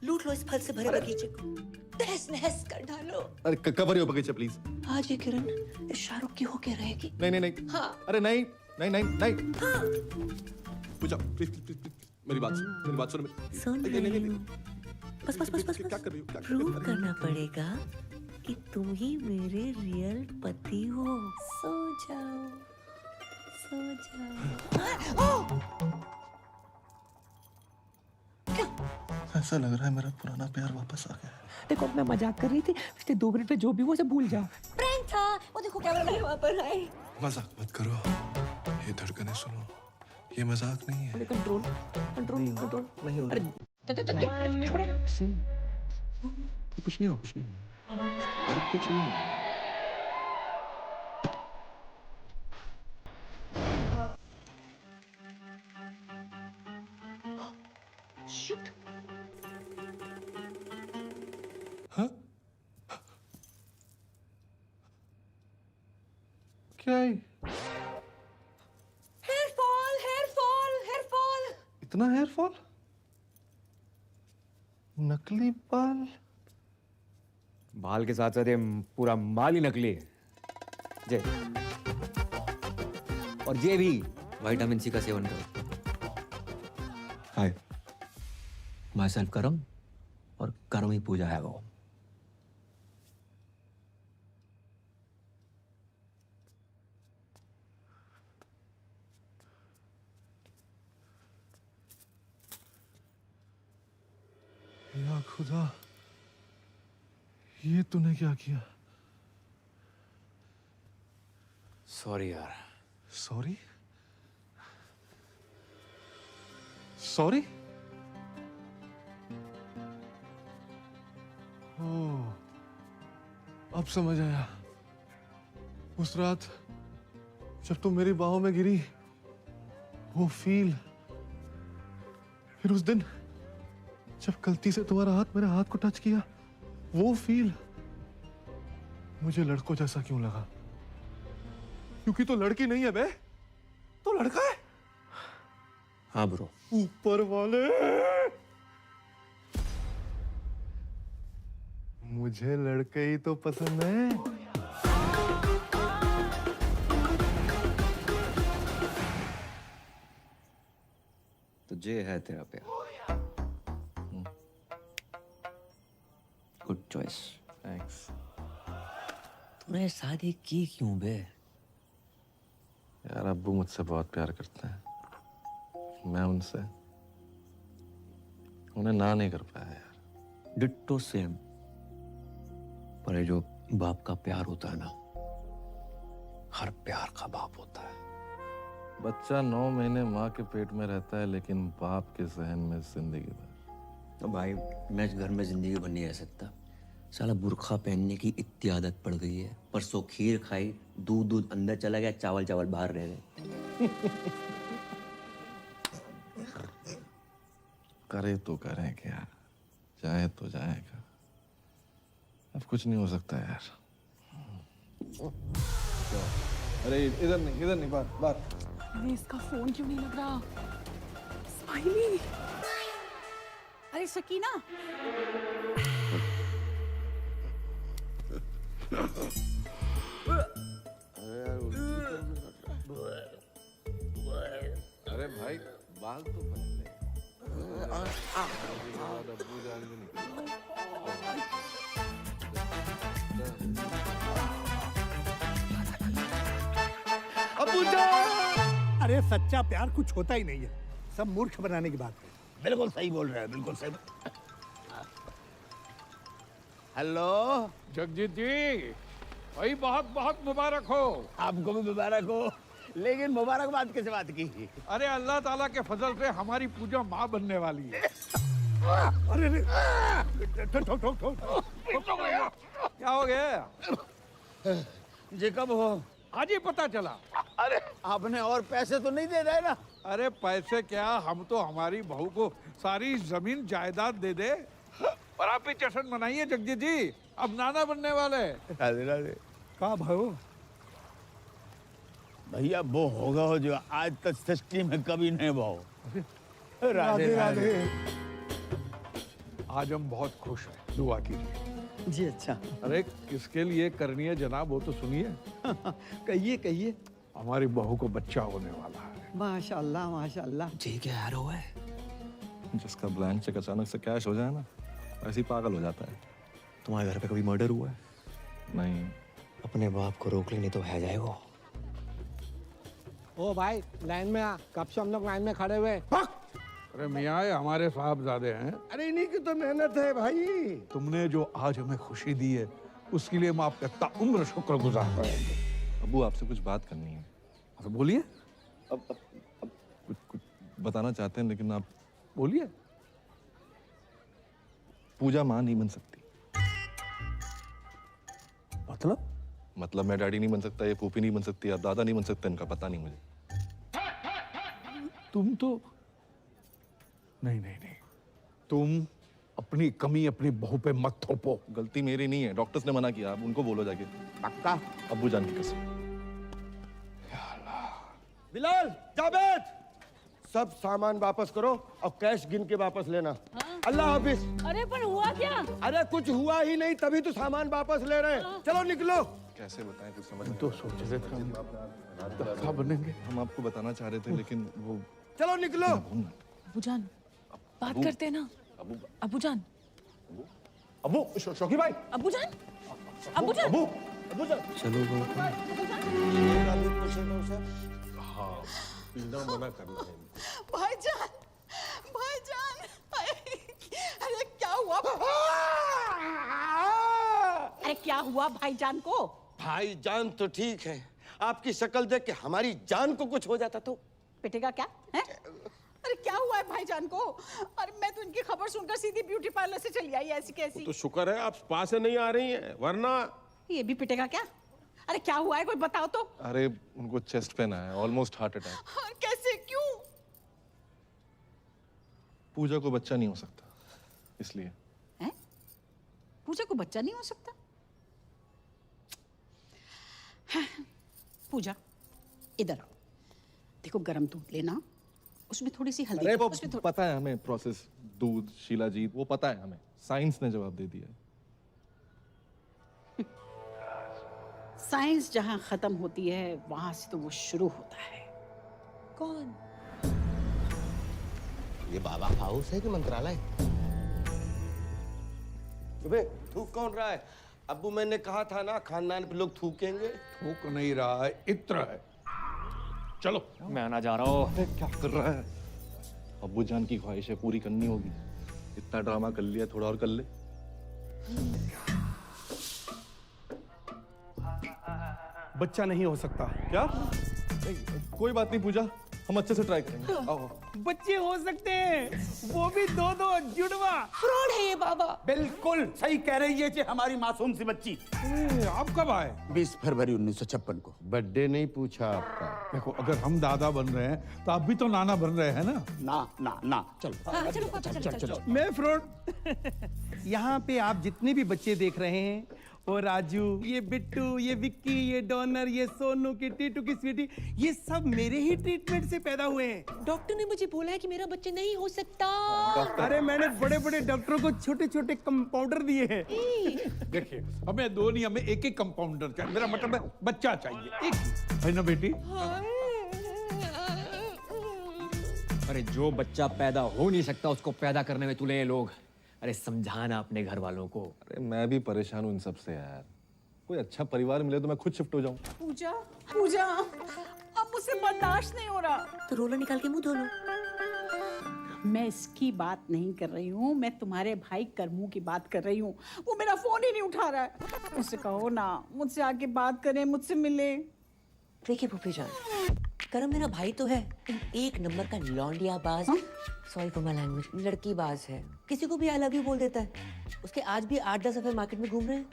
लूट लो इस फल से भरे बगीचे को, तहस नहस कर डालो। अरे कवर हो बगीचे प्लीज। आज ये किरण इस शाहरुख की होके रहेगी। नहीं। हाँ। अरे नहीं। हाँ। पूजा प्लीज मेरी बात सुन। सुन रही हूँ। बस क्या कर रही हो? प्रूव करना पड़ेगा कि तुम ही मेरे रियल पति हो। सो जाओ। ऐसा लग रहा है मेरा पुराना प्यार वापस आ गया। देखो मैं मजाक कर रही थी, पिछले 2 मिनट में जो भी वो सब भूल जाओ। प्रैंक था वो, देखो कैमरा मैन वहां पर आए। मजाक मत करो, ये धड़कनें सुनो, ये मजाक नहीं है। कंट्रोल नहीं हो। अरे कुछ नहीं हो। क्या है? Hair fall, hair fall, hair fall. इतना हेयर फॉल? नकली बाल? बाल के साथ साथ ये पूरा माल ही नकली है। जे और ये भी विटामिन सी का सेवन करो। हाय, माई सेल्फ करम और कर्म ही पूजा है वो। या खुदा, ये तूने क्या किया? सॉरी यार। सॉरी? सॉरी? ओह, अब समझ आया। उस रात जब तुम मेरी बाहों में गिरी, वो फील, फिर उस दिन जब गलती से तुम्हारा हाथ मेरे हाथ को टच किया, वो फील मुझे लड़कों जैसा क्यों लगा? क्योंकि तो लड़की नहीं है बे, तो लड़का है। हाँ ब्रो। ऊपर वाले, मुझे लड़के ही तो पसंद है। तो ये है तेरा प्यार। Good choice. थैंक्स। तूने शादी की क्यों बे? यार अब्बू मुझसे बहुत प्यार करते हैं, मैं उनसे उन्हें ना नहीं कर पाया यार। Ditto same. पर ये जो बाप का प्यार होता है ना, हर प्यार का बाप होता है। बच्चा 9 महीने माँ के पेट में रहता है, लेकिन बाप के जहन में जिंदगी भर। तो भाई मैं इस घर में जिंदगी भर नहीं रह सकता। साला बुर्खा पहनने की इतनी आदत पड़ गई है। परसों खीर खाई, दूध अंदर चला गया, चावल चावल बाहर रह गए। करे तो करें क्या, जाए तो जाएगा। अब कुछ नहीं हो सकता यार। अरे इधर नहीं, बात। अरे इसका फोन क्यों नहीं लग रहा? स्माइली। अरे सकीना, अरे भाई बाल तो पहले। अरे सच्चा प्यार कुछ होता ही नहीं है, सब मूर्ख बनाने की बात है। बिल्कुल सही बोल रहे हैं, बिल्कुल सही। हेलो जगजीत जी, भाई बहुत बहुत मुबारक हो। आपको भी मुबारक हो, लेकिन मुबारकबाद किस बात की? अरे अल्लाह ताला के फजल से हमारी पूजा माँ बनने वाली है। अरे ठोक क्या हो गया? ये कब हो? आज ही पता चला। अरे आपने और पैसे तो नहीं दे रहे ना? अरे पैसे क्या, हम तो हमारी बहू को सारी जमीन जायदाद दे दे। और आप ही जश्न मनाइए जगजीत जी, अब नाना बनने वाले। राधे राधे। कहाँ भयो? भैया वो होगा हो जो आज तक सृष्टि में कभी नहीं भाव। राधे राधे। आज हम बहुत खुश हैं, दुआ कीजिए। जी अच्छा। अरे किसके लिए करनी है जनाब, वो तो सुनिए। कहिए कहिए। हमारी बहू को बच्चा होने वाला है। माशाल्लाह माशाल्लाह। जी क्या यार हुआ है? जिसका ब्लैंक चेक अचानक से कैश हो जाए ना, ऐसे ही पागल हो जाता है। तुम्हारे घर पे कभी मर्डर हुआ है? नहीं। अपने बाप को रोक लेने तो है जाएगा। ओ भाई लाइन में आ, कब से हम लोग लाइन में खड़े हुए। अरे मियाँ, ये हमारे साहबजादे हैं। अरे इन्हीं की तो मेहनत है भाई। तुमने जो आज हमें खुशी दी है, उसके लिए हम आपका ताउम्र शुक्रगुजार रहेंगे। अब्बू आपसे कुछ बात करनी है। अब बोलिए। अब कुछ बताना चाहते हैं, लेकिन आप बोलिए। पूजा माँ नहीं बन सकती। मतलब मैं डैडी नहीं बन सकता, ये फूफी नहीं बन सकती, आप दादा नहीं बन सकते, इनका पता नहीं मुझे। तुम तो नहीं, तुम अपनी कमी अपनी बहू पे मत थोपो। गलती मेरी नहीं है, डॉक्टर्स ने मना किया, आप उनको बोलो जाके। पक्का? अब्बू जान की कसम। बिलाल, जावेद, सब सामान वापस करो और कैश गिन के वापस लेना। अल्लाह हाफिज। अरे पर हुआ क्या? अरे कुछ हुआ ही नहीं, तभी तो सामान वापस ले रहे हैं। चलो निकलो। कैसे बताएं, कुछ समझ तो सोच रहे थे हम क्या बनेंगे। हम आपको बताना चाह रहे थे लेकिन वो। चलो निकलो। अबूजान बात करते हैं ना। अबूजान। अबू, शौकी भाई। अबूजान। अबूजान। अबू। चलो हाँ, पीना मना करना है। भाईजान, भाईजान, अरे क्या हुआ? अरे क्या हुआ भाईजान को? भाईजान तो ठीक है, आपकी शक्ल देख के हमारी जान को कुछ हो जाता तो। पिटेगा क्या है? अरे क्या हुआ है भाईजान को? अरे मैं तो इनकी खबर सुनकर सीधी ब्यूटी पार्लर से चली आई, ऐसी कैसी। तो शुक्र है आप स्पा से नहीं आ रही हैं, वरना। ये भी पिटेगा क्या? अरे क्या हुआ है, कोई बताओ तो। अरे उनको चेस्ट पेन आया, ऑलमोस्ट हार्ट अटैक। कैसे, क्यों? पूजा को बच्चा नहीं हो सकता, इसलिए। हैं? पूजा को बच्चा नहीं हो सकता? हाँ, पूजा इधर आओ, देखो गरम दूध लेना, उसमें थोड़ी सी हल्दी। अरे वो पता है हमें प्रोसेस, दूध, शीलाजीत, वो पता है हमें, साइंस ने जवाब दे दिया है। साइंस जहां खत्म होती है वहां से तो वो शुरू होता है। कौन? ये बाबा हाउस है कि मंत्रालय? अबे थूक कौन रहा है? अब्बू मैंने कहा था ना खानदान पे लोग थूकेंगे। थूक नहीं रहा है, इत्र है। चलो। मैं आना जा रहा हूँ। क्या कर रहा है? अब्बू जान की ख्वाहिशें पूरी करनी होगी। इतना ड्रामा कर लिया, थोड़ा और कर ले। बच्चा नहीं हो सकता। क्या? नहीं, कोई बात नहीं पूजा, हम अच्छे से ट्राई करेंगे। आओ। बच्चे हो सकते हैं, वो भी दो जुड़वा। फ्रॉड है ये बाबा। बिल्कुल सही कह रही है जी हमारी मासूम सी बच्ची। आप कब आए? 20 फरवरी 1956 को। बर्थडे नहीं पूछा आपका। देखो अगर हम दादा बन रहे हैं तो आप भी तो नाना बन रहे हैं ना। ना चलो। चलो। मैं फ्रॉड। यहाँ पे आप जितने भी बच्चे देख रहे हैं, वो राजू, ये बिट्टू, ये विक्की, ये डॉनर, ये सोनू की टीटू की स्वीटी, ये सब मेरे ही ट्रीटमेंट से पैदा हुए हैं। डॉक्टर ने मुझे बोला है कि मेरा बच्चा नहीं हो सकता। अरे मैंने बड़े बड़े डॉक्टरों को छोटे छोटे कंपाउंडर दिए हैं। देखिए हमें दो नहीं, हमें एक एक कंपाउंडर चाहिए। मेरा मतलब है बच्चा चाहिए, एक है ना बेटी। अरे जो बच्चा पैदा हो नहीं सकता उसको पैदा करने में तुले ये लोग। अरे समझाना अपने घर वालों को। अरे मैं भी परेशान हूँ इन सब से यार। कोई अच्छा परिवार मिले तो मैं खुद शिफ्ट हो जाऊँ। पूजा, पूजा, अब मुझसे बर्दाश्त नहीं हो रहा। तो रोला निकाल के मुंह धो लो। मैं इसकी बात नहीं कर रही हूँ, मैं तुम्हारे भाई करमू की बात कर रही हूँ। वो मेरा फोन ही नहीं उठा रहा है। उससे कहो ना मुझसे आके बात करे, मुझसे मिले। देखिए भूपी जान, करम मेरा भाई तो है, एक नंबर का लौंडिया बाज, सॉरी फॉर माय लैंग्वेज, लड़की बाज है। किसी को भी आई लव यू बोल देता है। उसके आज भी 8-10 अफेयर मार्केट में घूम रहे हैं।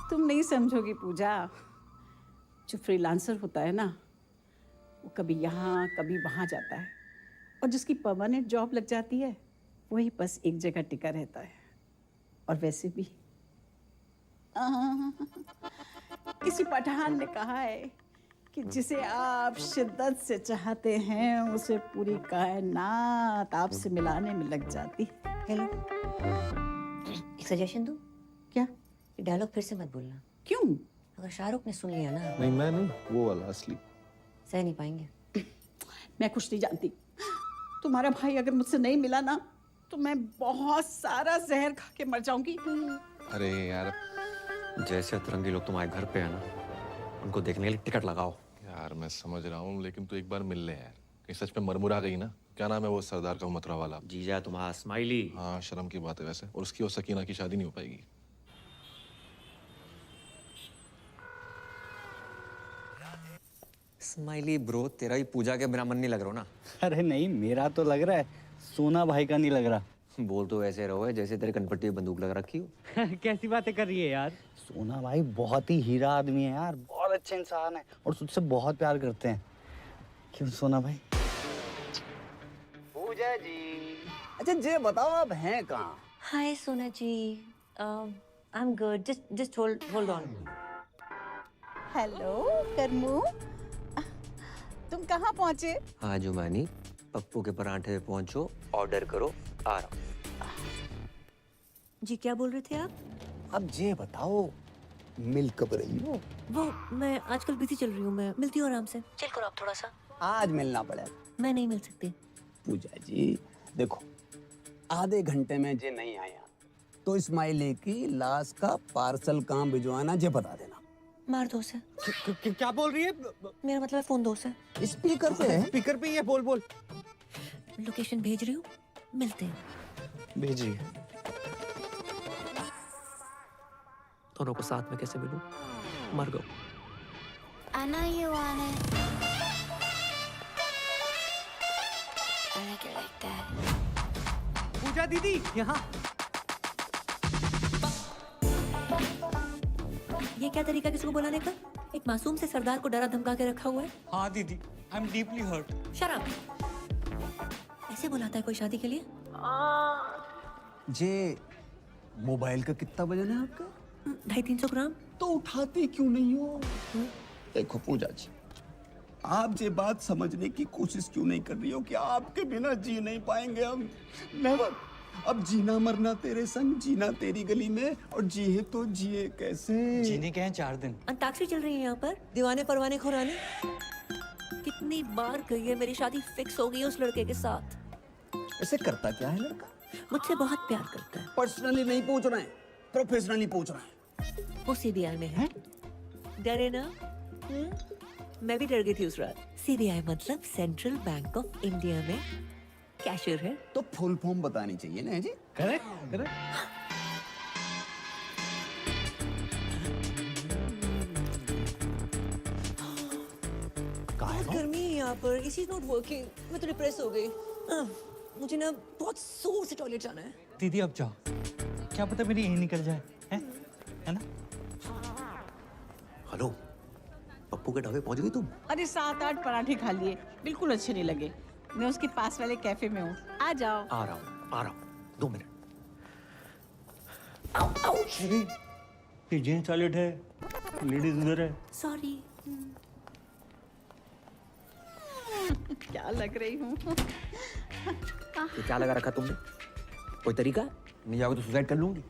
तुम नहीं समझोगी पूजा, जो फ्रीलांसर होता है ना, वो कभी यहाँ कभी वहाँ जाता है, और जिसकी परमानेंट जॉब लग जाती है वही बस एक जगह टिका रहता है। और वैसे भी किसी पठान ने कहा है कि जिसे आप शिद्दत से चाहते हैं उसे पूरी कायनात आपसे मिलाने में लग जाती। हेलो, एक सजेशन दूं? क्या? ये डायलॉग फिर से मत बोलना। क्यों? अगर शाहरुख ने सुन लिया ना। नहीं मैं नहीं, वो वाला असली। सह नहीं पाएंगे। मैं कुछ नहीं जानती। तुम्हारा भाई अगर मुझसे नहीं मिला ना तो मैं बहुत सारा जहर खा के मर जाऊंगी। अरे यार, जैसे अतरंगी लोग तुम्हारे घर पे है ना, उनको देखने के लिए टिकट लगाओ। यार मैं समझ रहा हूँ, लेकिन तू एक बार मिल ले यार। कहीं सच में मरमुरा गई ना। क्या नाम है वो सरदार का मथुरा वाला? जीजा तुम्हारा स्माइली। हाँ शर्म की बात है वैसे। और उसकी और सकीना की शादी नहीं हो पाएगी। स्माइली ब्रो, तेरा ही पूजा के बिना मन नहीं लग रहा ना? अरे नहीं, मेरा तो लग रहा है, सोना भाई का नहीं लग रहा। बोल तो ऐसे रहो है जैसे तेरे कनपट्टी में बंदूक लगा रखी हो। कैसी बातें कर रही है यार? सोना भाई बहुत ही हीरा आदमी है यार, बहुत अच्छे इंसान है और तुझसे बहुत प्यार करते हैं। क्यों सोना भाई? पूजा जी अच्छा जे बताओ आप हैं कहाँ? Hi Sona ji, I am good, just hold on. Hello Karmu, तुम कहाँ पहुँचे? हाँ जुमानी, पप्पू के पराठे पे पहुंचो, ऑर्डर करो, आ रहा हूँ। जी क्या बोल रहे थे आप? अब जे बताओ, मिल कब रही हो? वो मैं आजकल बिजी चल रही हूँ, मैं मिलती हूँ आराम से। चिल करो आप थोड़ा सा। आज मिलना पड़ेगा। मैं नहीं मिल सकती। पूजा जी देखो, आधे घंटे में जे नहीं आया तो इस्माइली की लाश का पार्सल कहाँ भिजवाना जे बता देना। मार दो से। क्या बोल रही है? मेरा मतलब फोन दो से। स्पीकर पे है? स्पीकर पे ही है, बोल बोल। लोकेशन भेज रही हूँ, मिलते हैं। भेजिए। दोनों को साथ में कैसे मिलूं? मर गो। I know you want it. I like it like that. पूजा दीदी यहाँ। ये क्या तरीका किसी को बुलाने का? एक मासूम से सरदार को डरा धमका के रखा हुआ है। हाँ दीदी, आई एम डीपली हर्ट। शराब ऐसे बुलाता है कोई शादी के लिए? जे मोबाइल का कितना वजन है आपका? 250-300 ग्राम। तो उठाती क्यों नहीं हो? देखो पूजा जी, आप ये बात समझने की कोशिश क्यों नहीं कर रही हो कि आपके बिना जी नहीं पाएंगे हम? नेवर। अब जीना मरना तेरे संग, जीना तेरी गली में, और जिए तो जिए कैसे? जीने के हैं 4 दिन। अंताक्षरी चल रही है यहाँ पर, दीवाने परवाने खुराने। कितनी बार गई है, मेरी शादी फिक्स हो गई है उस लड़के के साथ। ऐसे करता क्या है लड़का? मुझसे बहुत प्यार करता है। पर्सनली नहीं पूछ रहे हैं, प्रोफेशनली पूछ रहे हैं। वो सीबीआई में है। डरे ना? मैं भी डर गई थी उस रात। सीबीआई मतलब सेंट्रल बैंक ऑफ इंडिया में कैशियर है। तो फुल फॉर्म बतानी चाहिए ना जी? Correct correct. बहुत गर्मी है यहाँ पर, एसी इज नॉट वर्किंग। मैं तो डिप्रेस हो गई। मुझे ना बहुत जोर से टॉयलेट जाना है। दीदी अब जाओ, क्या पता मेरी यही निकल जाए, है ना? हेलो, पप्पू के ढाबे पहुंच गई तुम? अरे 7-8 पराठे खा लिए, बिल्कुल अच्छे नहीं लगे। मैं उसके पास वाले कैफे में हूँ, आ जाओ। आ रहा हूँ 2 मिनट। ये जेंट्स टॉयलेट है, लेडीज उधर है। सॉरी। क्या लग रही हूँ? ये क्या लगा रखा तुमने? कोई तरीका? नहीं आओगे तो सुसाइड कर लूंगी।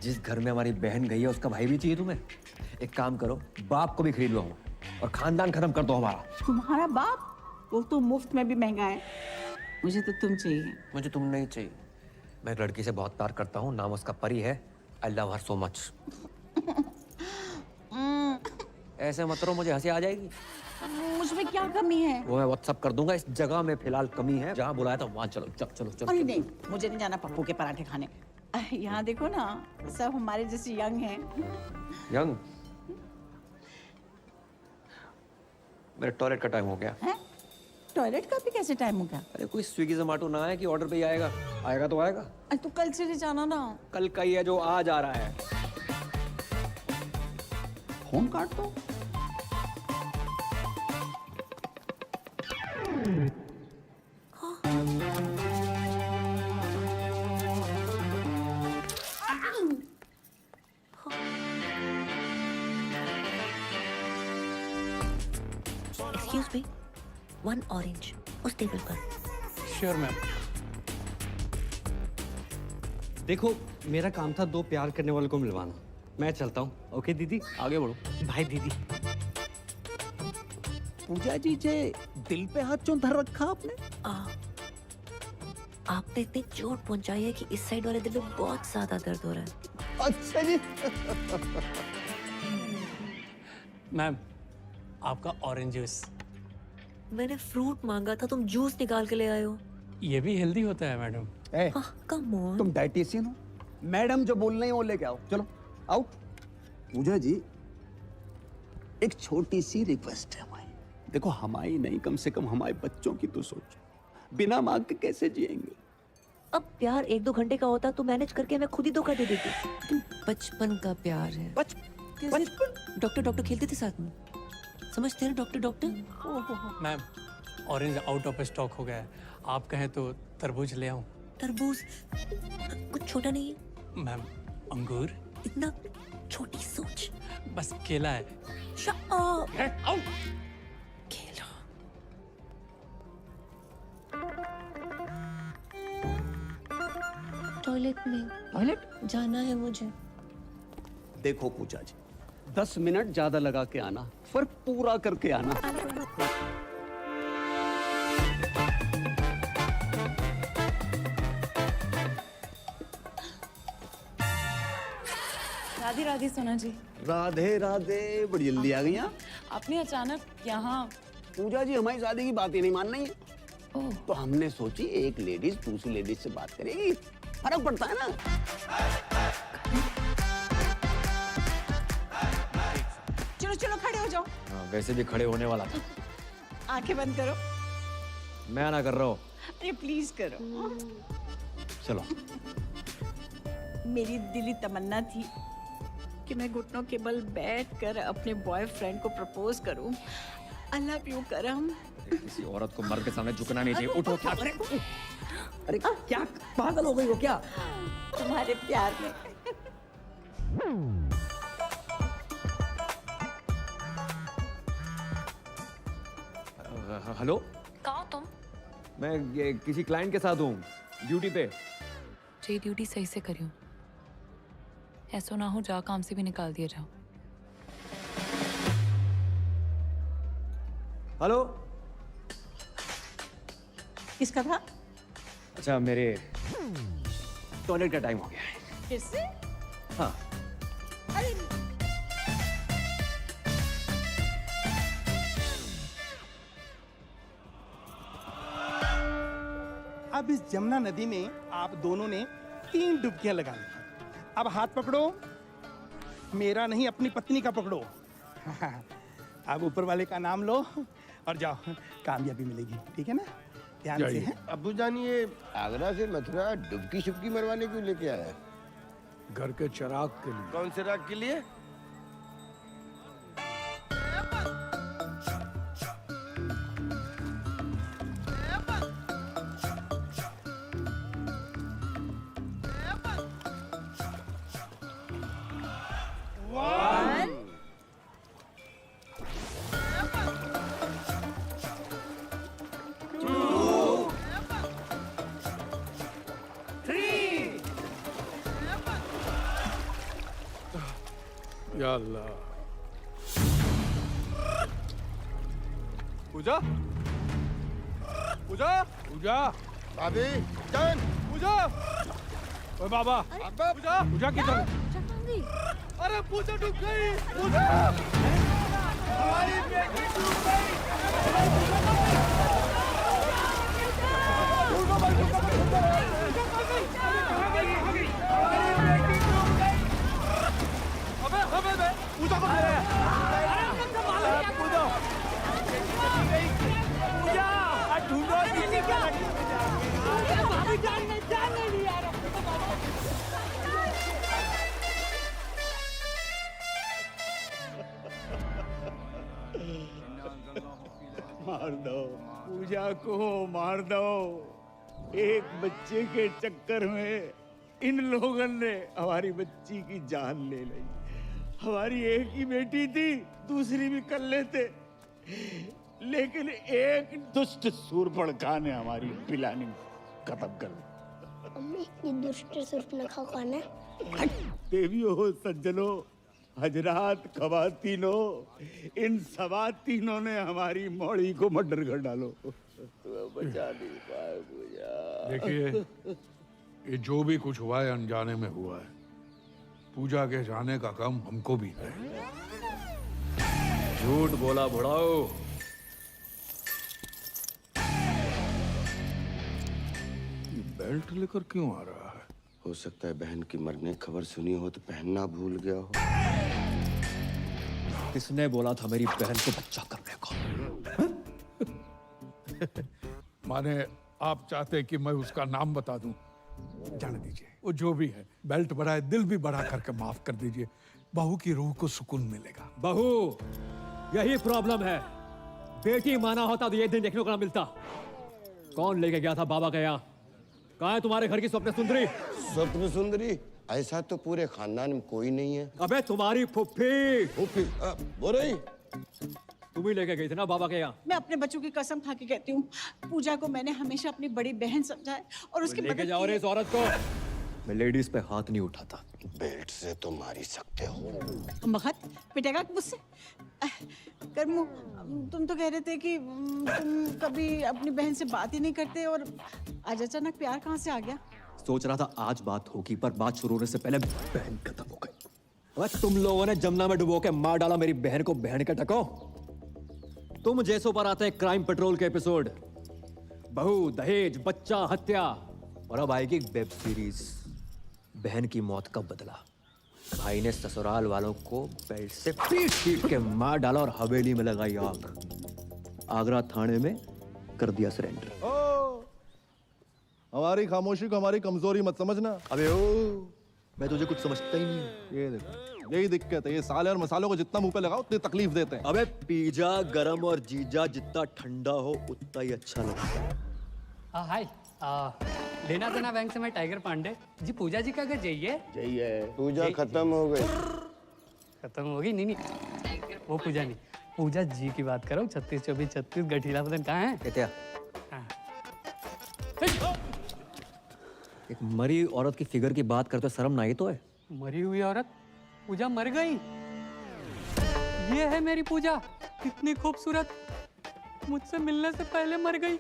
जिस घर में हमारी बहन गई है उसका भाई भी चाहिए तुम्हें? एक काम करो, बाप को भी खरीद लो और खानदान खत्म कर दो हमारा। तुम्हारा बाप? वो तो मुफ्त में भी महंगा है। मुझे तो तुम चाहिए। मुझे तुम नहीं चाहिए। मैं एक लड़की से बहुत प्यार करता हूँ, नाम उसका परी है। I love her so much. ऐसे मत करो, मुझे हंसी आ जाएगी। मुझमें क्या कमी है? वो मैं व्हाट्सअप कर दूंगा। इस जगह में फिलहाल कमी है, जहाँ बुलाया था वहाँ चलो। चलो चलो। अरे नहीं, मुझे नहीं जाना पप्पू के पराठे खाने। यहाँ देखो ना, सब हमारे जैसे यंग हैं। यंग? मेरा टॉयलेट का टाइम हो गया। हैं? टॉयलेट का भी कैसे टाइम हो गया? अरे कोई स्विगी जोमेटो ना है कि ऑर्डर पे ही आएगा? आएगा तो आएगा। अरे तो कल से जाना ना। कल का ही है जो आज आ रहा है। फोन काट दो। Excuse me, 1 orange उस टेबल पर। Sure ma'am. देखो, मेरा काम था 2 प्यार करने वालों को मिलवाना। मैं चलता हूँ। ओके दीदी, आगे बढ़ो। भाई दीदी। पूजा जी जे दिल पे हाथ क्यों धर रखा आपने? आपने इतनी चोट पहुंचाई है कि इस साइड वाले दिल में बहुत ज्यादा दर्द हो रहा है। अच्छा जी। मैम, आपका ऑरेंज जूस। मैंने फ्रूट मांगा था, तुम जूस निकाल के ले आए हो। ये भी हेल्दी होता है मैडम। Come on. तुम डाइटिशियन हो? मैडम जो बोल रही है वो लेके आओ। चलो आउट। पूजा जी, एक छोटी सी रिक्वेस्ट है हमारी। देखो, हमारी नहीं, कम से कम हमारे बच्चों की तो सोचो। बिना मांग के कैसे जिएंगे? अब प्यार 1-2 घंटे का होता तो मैनेज करके मैं खुद ही धोखा दे देती। बचपन का प्यार है। बचपन? डॉक्टर खेलते थे साथ में, समझते हैं ना? Doctor. Ma'am, orange out of stock हो गया है। आप कहें तो तरबूज ले आऊं? तरबूज कुछ छोटा नहीं है? मैम अंगूर इतना छोटी सोच। बस केला है। Shut up! Get out! केला। टॉयलेट में। टॉयलेट जाना है मुझे। देखो पूजा जी, 10 मिनट ज्यादा लगा के आना, फर्क पूरा करके आना। राधे राधे सोना जी। राधे राधे, बड़ी जल्दी आ गई आप। आपने अचानक यहाँ। पूजा जी हमारी शादी की बात ही नहीं मान रही है, तो हमने सोची एक लेडीज दूसरी लेडीज से बात करेगी, फर्क पड़ता है ना। चलो चलो खड़े हो जाओ। वैसे भी खड़े होने वाला था। आंखें बंद करो। मैं ना कर रहा हूँ। अरे प्लीज करो। चलो। मेरी दिली तमन्ना थी कि मैं घुटनों के बल बैठकर अपने बॉयफ्रेंड को प्रपोज करूं। आई लव यू करम। किसी औरत को मर्द के सामने झुकना नहीं चाहिए। उठो। क्या अरे क्या पागल हो गई हो क्या? तुम्हारे प्यार में। हेलो, कहाँ हो तुम? मैं किसी क्लाइंट के साथ हूँ, ड्यूटी पे। जी ड्यूटी सही से करियो, ऐसा ना हो जा काम से भी निकाल दिया जाओ। हेलो। किसका था? अच्छा, मेरे टॉयलेट का टाइम हो गया है। किससे? हाँ। अरे अब इस जमुना नदी में आप दोनों ने 3 डुबकियां लगा ली। अब हाथ पकड़ो, मेरा नहीं अपनी पत्नी का पकड़ो। अब ऊपर वाले का नाम लो और जाओ, कामयाबी मिलेगी। ठीक है ना? ध्यान से है। अब्बू जान, ये आगरा से मथुरा डुबकी शुबकी मरवाने क्यों लेके आया है? घर के चिराग के लिए। कौन से राग के लिए? या अल्लाह। पूजा, पूजा, पूजा, भाभी, जान, पूजा। ओए बाबा, पूजा, पूजा किधर? अरे पूजा डूब गई। पूजा, हमारी बेटी डूब गई। पूजा को ढूंढो। मार दो पूजा को, मार दो। एक बच्चे के चक्कर में इन लोगों ने हमारी बच्ची की जान ले ली। हमारी एक ही बेटी थी, दूसरी भी कर लेते, लेकिन एक दुष्ट सूर्पणखा ने हमारी प्लानिंग खत्म कर दी। मम्मी, ये दुष्ट सूर्पणखा कौन है? देवियों, सज्जनों, हजरात, खवातीनों, इन सवातीनों ने हमारी मौड़ी को मर्डर कर डालो। बचा नहीं पाए पूजा। देखिए, ये जो भी कुछ हुआ है अनजाने में हुआ है। पूजा के जाने का काम हमको भी है। झूठ बोला बुढ़ाओ। बेल्ट लेकर क्यों आ रहा है? हो सकता है बहन की मरने खबर सुनी हो तो पहनना भूल गया हो। किसने बोला था मेरी बहन को बच्चा करने को? माने आप चाहते कि मैं उसका नाम बता दूं? जाने दीजिए, वो जो भी है, बेल्ट बढ़ाए, दिल भी बढ़ा करके माफ कर दीजिए। बहू की रूह को सुकून मिलेगा। बहू, यही प्रॉब्लम है। बेटी माना होता तो ये दिन देखने को ना मिलता। कौन लेके गया था बाबा के यहाँ? कहाँ है तुम्हारे घर की स्वप्न सुंदरी? स्वप्न सुंदरी? ऐसा तो पूरे खानदान में कोई नहीं है। अबे तुम्हारी फुफ्फी। फुफ्फी वो रही। तुम ही लेके गई थी ना बाबा के यहाँ? मैं अपने बच्चों की कसम खा के कहती हूँ, पूजा को मैंने हमेशा अपनी बड़ी बहन समझा है और उसकी लेके मदद जाओ रे की इस औरत को। मैं लेडीज पे हाथ नहीं उठाता। बेल्ट से तो मार ही सकते हो। मगध पिटेगा मुझसे? करमू, तुम तो कह रहे थे कि तुम कभी अपनी बहन से बात ही नहीं करते और आज अचानक प्यार कहाँ से आ गया? सोच रहा था आज बात होगी, पर बात शुरू होने से पहले बहन खत्म हो गई। अबे तुम लोगों ने जमुना में डुबो के मार डाला मेरी बहन को, बहन के टको। तुम जैसों पर आते हैं क्राइम पेट्रोल के एपिसोड, बहू, दहेज, बच्चा, हत्या, और अब आएगी वेब सीरीज बहन की मौत का बदला। भाई ने ससुराल वालों को बेल्ट से पीट पीट के मार डाला और हवेली में लगाई आग। आगरा थाने में कर दिया सरेंडर। हमारी खामोशी को हमारी कमजोरी मत समझना। अबे ओ, मैं तुझे कुछ समझता ही नहीं हूँ। ये देखो, यही दिक्कत है। ये साले और मसालों को जितना मुंह पे लगाओ उतनी तकलीफ देते हैं। अबे पिज्जा गरम और जीजा जितना ठंडा हो उतना ही अच्छा लगता है। हाँ हाय, लेना देना बैंक से मैं टाइगर पांडे जी। पूजा जी का घर जाइए। पूजा खत्म हो गई। खत्म होगी? नहीं नहीं, वो पूजा नहीं, पूजा जी की बात करो। 36 24 36 गठीला बदन कहाँ है? क्या? एक मरी औरत की फिगर की बात करते शर्म ना आई तो है? मरी हुई औरत? पूजा मर गई? ये है मेरी पूजा, कितनी खूबसूरत, मुझसे मिलने से पहले मर गई।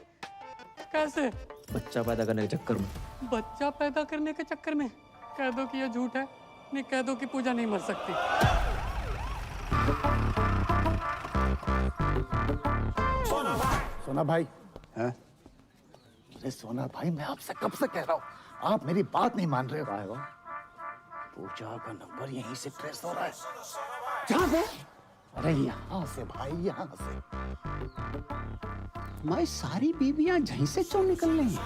कैसे? बच्चा पैदा करने के चक्कर में। बच्चा पैदा करने के चक्कर में? कह दो कि ये झूठ है, नहीं कह दो कि पूजा नहीं मर सकती। सोना भाई, हैं? अरे सोना भाई, मैं आपसे कब से कह रहा हूँ, आप मेरी बात नहीं मान रहे हो। पूजा का नंबर यहीं से ट्रेस हो रहा है। जहाँ से? अरे यहाँ से भाई, यहाँ से। हमारी सारी बीवियां यहीं से क्यों निकल रही हैं?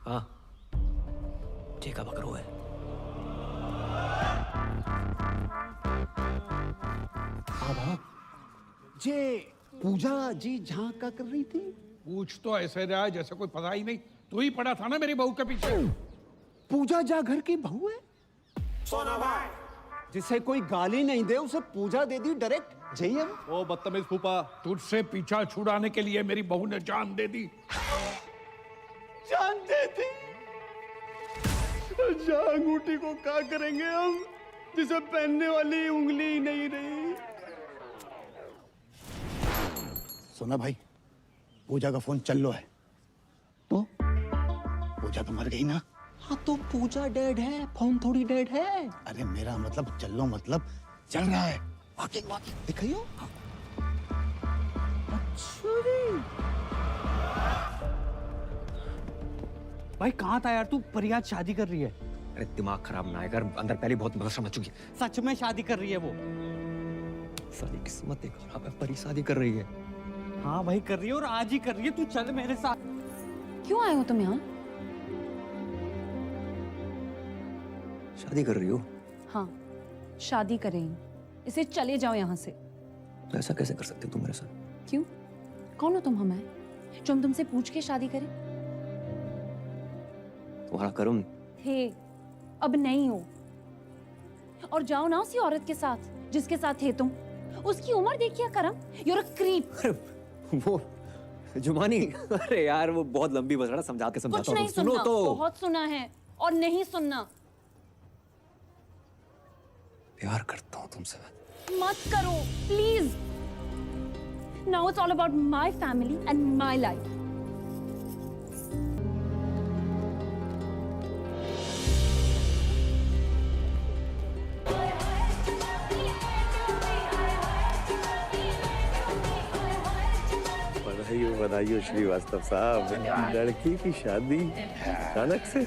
हाँ, ठीक है, बकरो है। जे पूजा जी जहाँ का कर रही थी? पूछ तो ऐसे रहा है जैसे कोई पता ही नहीं। तू ही पड़ा था ना मेरी बहू के पीछे। पूजा जा घर की बहू है? सोना भाई, जिसे कोई गाली नहीं दे उसे पूजा दे दी डायरेक्ट। जय ओ बदतमीज फूफा, तुझसे पीछा छुड़ाने के लिए मेरी बहू ने जान दे दी। जान दे दी? जा अंगूठी को क्या करेंगे हम, जिसे पहनने वाली उंगली ही नहीं रही। सोना भाई, पूजा का फोन चल लो है तो? पूजा तो मर गई ना? हाँ तो पूजा डेड है, फोन थोड़ी डेड है। अरे मेरा मतलब चल लो मतलब चल रहा है। वाकिंग वाकिंग दिखाइयो। अच्छा जी। भाई कहाँ था यार तू? परियाज शादी कर रही है। अरे दिमाग खराब ना कर, अंदर पहले बहुत बहस मच चुकी है। सच में शादी कर रही है वो? सारी किस्मत देखो, यहाँ पे परी शादी कर रही है। हाँ भाई कर रही है, और आज ही कर रही है। तू चल मेरे साथ। क्यों आए हो तुम यहाँ? शादी कर रही हो? हाँ, शादी करें। इसे चले जाओ यहाँ से। तो ऐसा कैसे कर सकते हो तुम मेरे साथ? क्यों? कौन हो तुम हमें, जो हम तुमसे पूछ के शादी करें? तुम्हारा कर्म थे, अब नहीं हो। और जाओ ना उसी औरत के साथ जिसके साथ थे तुम। उसकी उम्र देखिए करम, you're a creep। वो जुमानी, अरे यार वो बहुत लंबी बस रहा, समझा के समझाता कुछ हूँ। नहीं सुनो सुनना, तो। बहुत सुना है और नहीं सुनना। प्यार करता हूँ तुमसे। मत करो please. Now it's all about my family and my life. बधाई श्रीवास्तव साहब, लड़की की शादी अचानक से।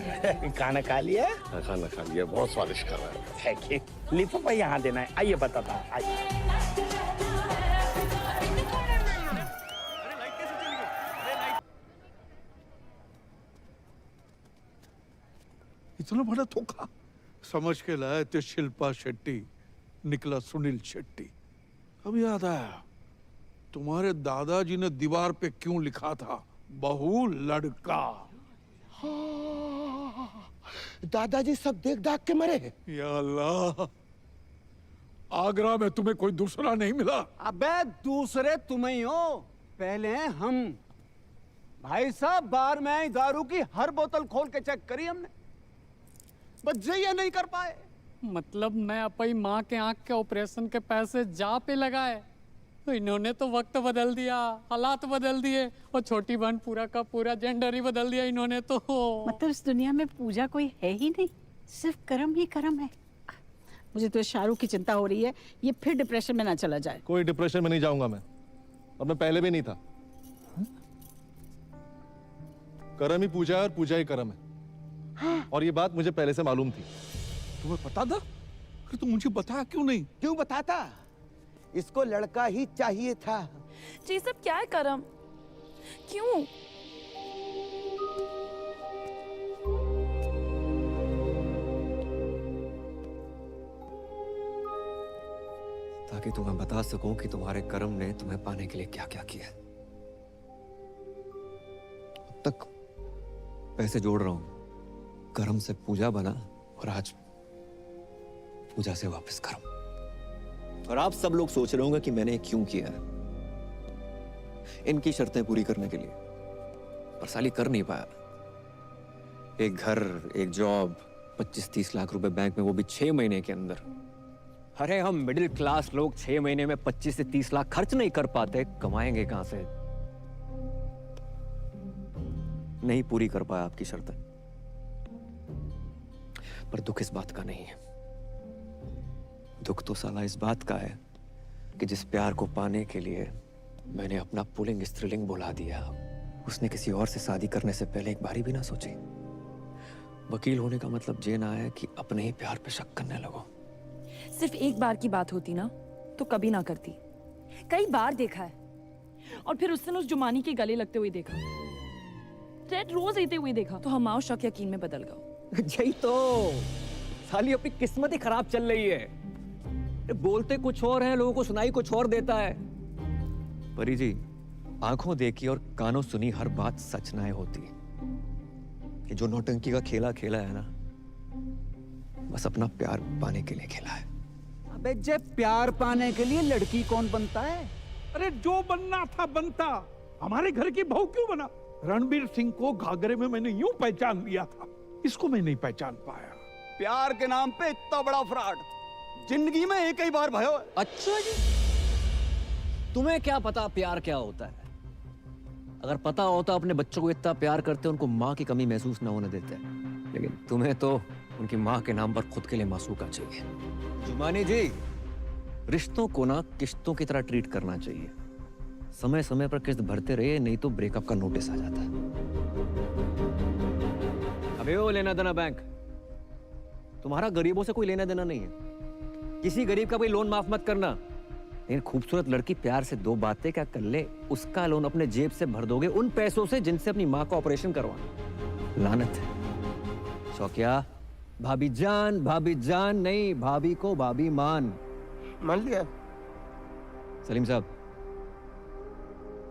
खाना खा लिया? हाँ, खाना खा लिया, बहुत स्वादिष्ट कर रहा है। लिफाफा यहाँ देना है, आइए बताता हूँ। आइए। इतना बड़ा धोखा। समझ के लाए थे शिल्पा शेट्टी, निकला सुनील शेट्टी। अब याद आया, तुम्हारे दादाजी ने दीवार पे क्यों लिखा था बहू लड़का। दादाजी सब देख दाग के मरे। या अल्लाह, आगरा में तुम्हें कोई दूसरा नहीं मिला? अबे दूसरे तुम ही हो, पहले हैं हम। भाई साहब, बार में आई दारू की हर बोतल खोल के चेक करी हमने, बस ये नहीं कर पाए। मतलब मैं अपनी माँ के आंख के ऑपरेशन के पैसे जा पे लगाए, तो इन्होंने तो वक्त बदल दिया, हालात बदल दिए, और छोटी बहन पूरा का पूरा जेंडर ही बदल दिया इन्होंने तो। मतलब इस दुनिया में पूजा कोई है ही नहीं, सिर्फ कर्म ही कर्म है। मुझे तो शाहरुख की चिंता हो रही है, ये फिर डिप्रेशन में ना चला जाए। कोई डिप्रेशन में नहीं जाऊंगा मैं, और मैं पहले भी नहीं था। कर्म ही पूजा है और पूजा ही कर्म है, और ये बात मुझे पहले से मालूम थी। तुम्हें पता था? अरे तुम मुझे बताया क्यों नहीं? क्यों बताता? इसको लड़का ही चाहिए था। जी सब क्या है करम? क्यों? ताकि तुम्हें बता सकूं कि तुम्हारे कर्म ने तुम्हें पाने के लिए क्या क्या किया। अब तक पैसे जोड़ रहा हूं, कर्म से पूजा बना, और आज पूजा से वापस कर्म। और आप सब लोग सोच रहे होंगे कि मैंने क्यों किया है, इनकी शर्तें पूरी करने के लिए, पर साली कर नहीं पाया। एक घर, एक जॉब, 25-30 लाख रुपए बैंक में, वो भी 6 महीने के अंदर। अरे हम मिडिल क्लास लोग 6 महीने में 25 से 30 लाख खर्च नहीं कर पाते, कमाएंगे कहां से? नहीं पूरी कर पाया आपकी शर्तें, पर दुख इस बात का नहीं है। दुख तो साला इस बात का है कि जिस प्यार को पाने के लिए मैंने अपना पुल्लिंग स्त्रीलिंग बुला दिया, उसने किसी और से शादी करने से पहले एक बारी भी ना सोची। वकील होने का मतलब ये ना है कि अपने ही प्यार पे शक करने लगो। सिर्फ एक बार की बात होती ना तो कभी ना करती। कई बार देखा है, और फिर उस दिन उस जुमानी के गले लगते हुए देखा, रेड रोज लेते हुए देखा, तो हमारा शक यकीन में बदल गया। यही तो साली अपनी किस्मत ही खराब चल रही है। बोलते कुछ और है, लोगों को सुनाई कुछ और देता है। परी जी, आंखों देखी और कानों सुनी हर बात सच ना होती। ये जो नौटंकी का खेला खेला है ना, बस अपना प्यार पाने के लिए खेला है। अबे जे प्यार पाने के लिए लड़की कौन बनता है? अरे जो बनना था बनता। हमारे घर की बहू क्यों बना? रणबीर सिंह को घाघरे में मैंने यूं पहचान लिया था, इसको मैं नहीं पहचान पाया। प्यार के नाम पे इतना बड़ा फ्रॉड जिंदगी में एक ही बार भयो। अच्छा जी, तुम्हें क्या पता प्यार क्या होता है? अगर पता होता अपने बच्चों को इतना प्यार करते, उनको माँ की कमी महसूस ना होने देते। लेकिन तुम्हें तो उनकी माँ के नाम पर खुद के लिए मासूका चाहिए। जुमानी जी, रिश्तों को ना किश्तों की तरह ट्रीट करना चाहिए। समय समय पर किस्त भरते रहिए, नहीं तो ब्रेकअप का नोटिस आ जाता है। अबे वो लेना देना बैंक, तुम्हारा गरीबों से कोई लेना देना नहीं है। किसी गरीब का कोई लोन माफ मत करना। लेकिन खूबसूरत लड़की प्यार से 2 बातें क्या कर ले, उसका लोन अपने जेब से भर दोगे, उन पैसों से जिनसे अपनी माँ का ऑपरेशन करवाना। लानत है। शौकिया, भाभी जान नहीं, भाभी को भाभी मान लिया। सलीम साहब,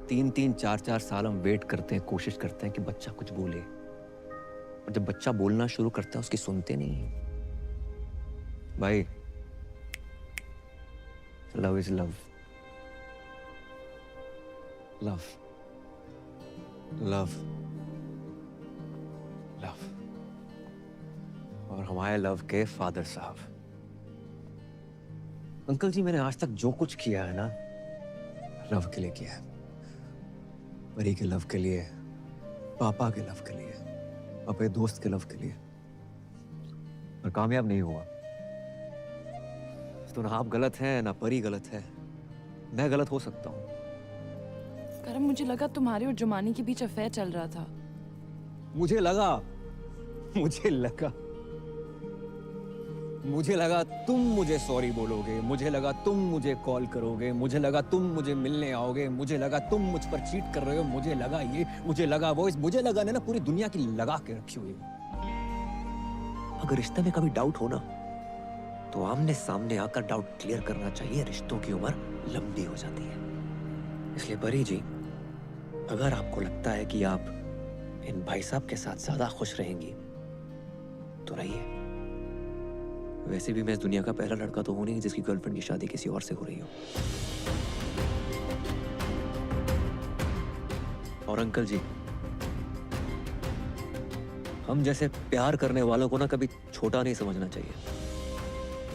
3-3, 4-4 साल हम वेट करते हैं, कोशिश करते हैं कि बच्चा कुछ बोले, और जब बच्चा बोलना शुरू करता है उसकी सुनते नहीं। भाई, love is love, love love love. और हमारे लव के फादर साहब, अंकल जी, मैंने आज तक जो कुछ किया है ना, लव के लिए किया है। परी के लव के लिए, पापा के लव के लिए, अपने दोस्त के लव के लिए, पर कामयाब नहीं हुआ। तो ना आप गलत हैं ना परी गलत है, मैं गलत हो सकता हूँ। करम, मुझे लगा तुम्हारे और जुमानी के बीच अफेयर चल रहा था। मुझे लगा तुम मुझे सॉरी बोलोगे, मुझे लगा तुम मुझे कॉल करोगे, मुझे लगा तुम मुझे मिलने आओगे, मुझे लगा तुम मुझ पर चीट कर रहे हो, मुझे लगा ये, मुझे लगा वो, मुझे लगा ना पूरी दुनिया की लगा के रखी हुई। अगर रिश्ते में कभी डाउट हो ना, तो आमने सामने आकर डाउट क्लियर करना चाहिए। रिश्तों की उम्र लंबी हो जाती है। इसलिए परी जी, अगर आपको लगता है कि आप इन भाई साहब के साथ ज्यादा खुश रहेंगी तो रहिए। वैसे भी मैं इस दुनिया का पहला लड़का तो हूं नहीं जिसकी गर्लफ्रेंड की शादी किसी और से हो रही हो। और अंकल जी, हम जैसे प्यार करने वालों को ना कभी छोटा नहीं समझना चाहिए।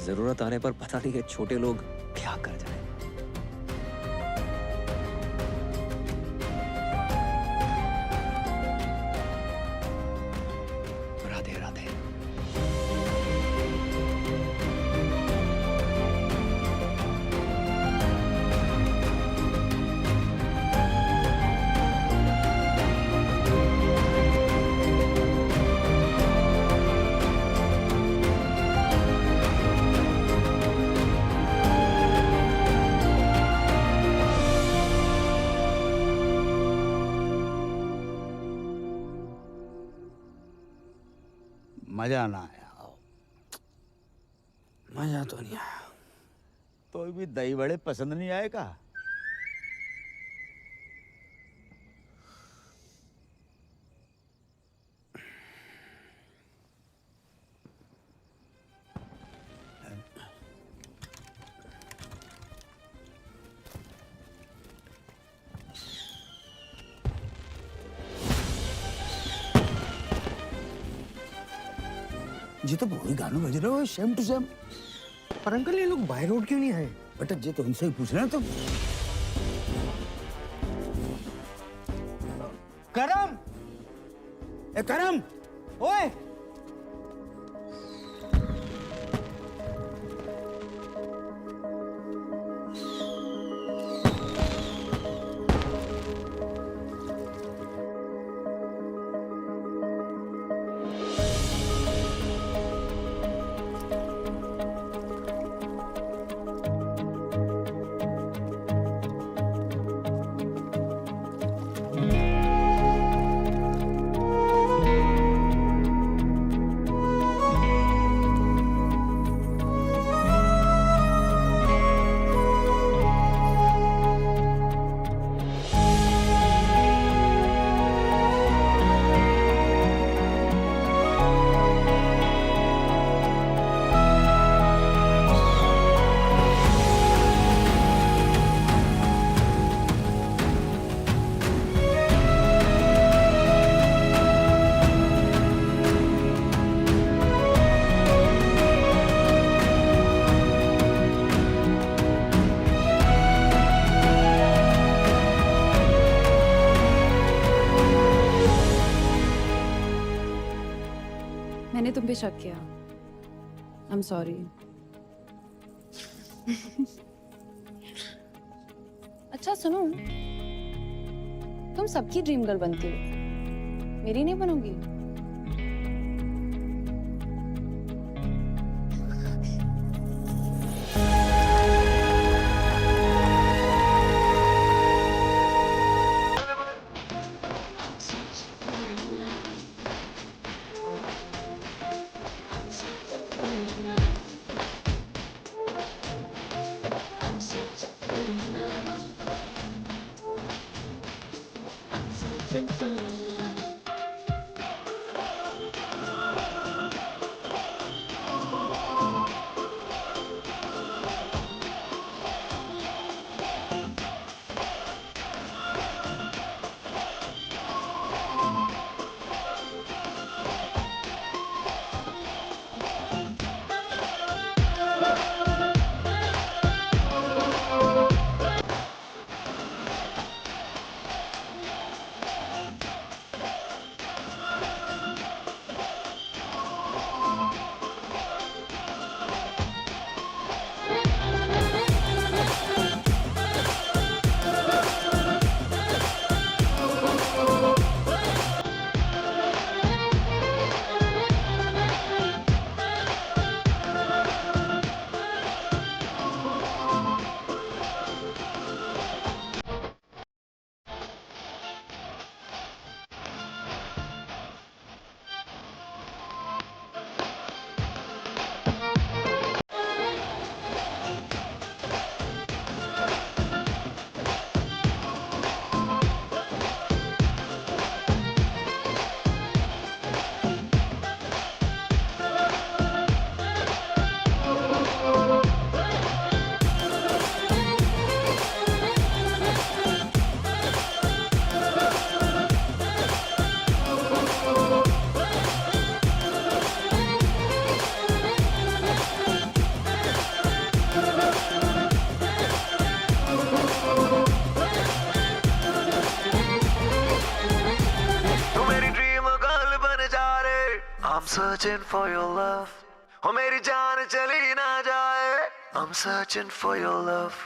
जरूरत आने पर पता नहीं है छोटे लोग क्या कर जाए। राधे राधे। मजा ना आया। मजा तो नहीं आया। तो भी दही बड़े पसंद नहीं आएगा। जी तो वही गाना बज रहे हो सेम टू सेम। पर अंकल ये लोग बाय रोड क्यों नहीं आए? बेटा जी तो उनसे ही पूछ रहे हैं तुम। करम, ए करम, ओए मैंने तुम पे शक किया। I am sorry. अच्छा सुनो, तुम सबकी ड्रीम गर्ल बनती हो, मेरी नहीं बनोगी? I'm searching for your love. Oh मेरी जान चली ना जाए. I'm searching for your love.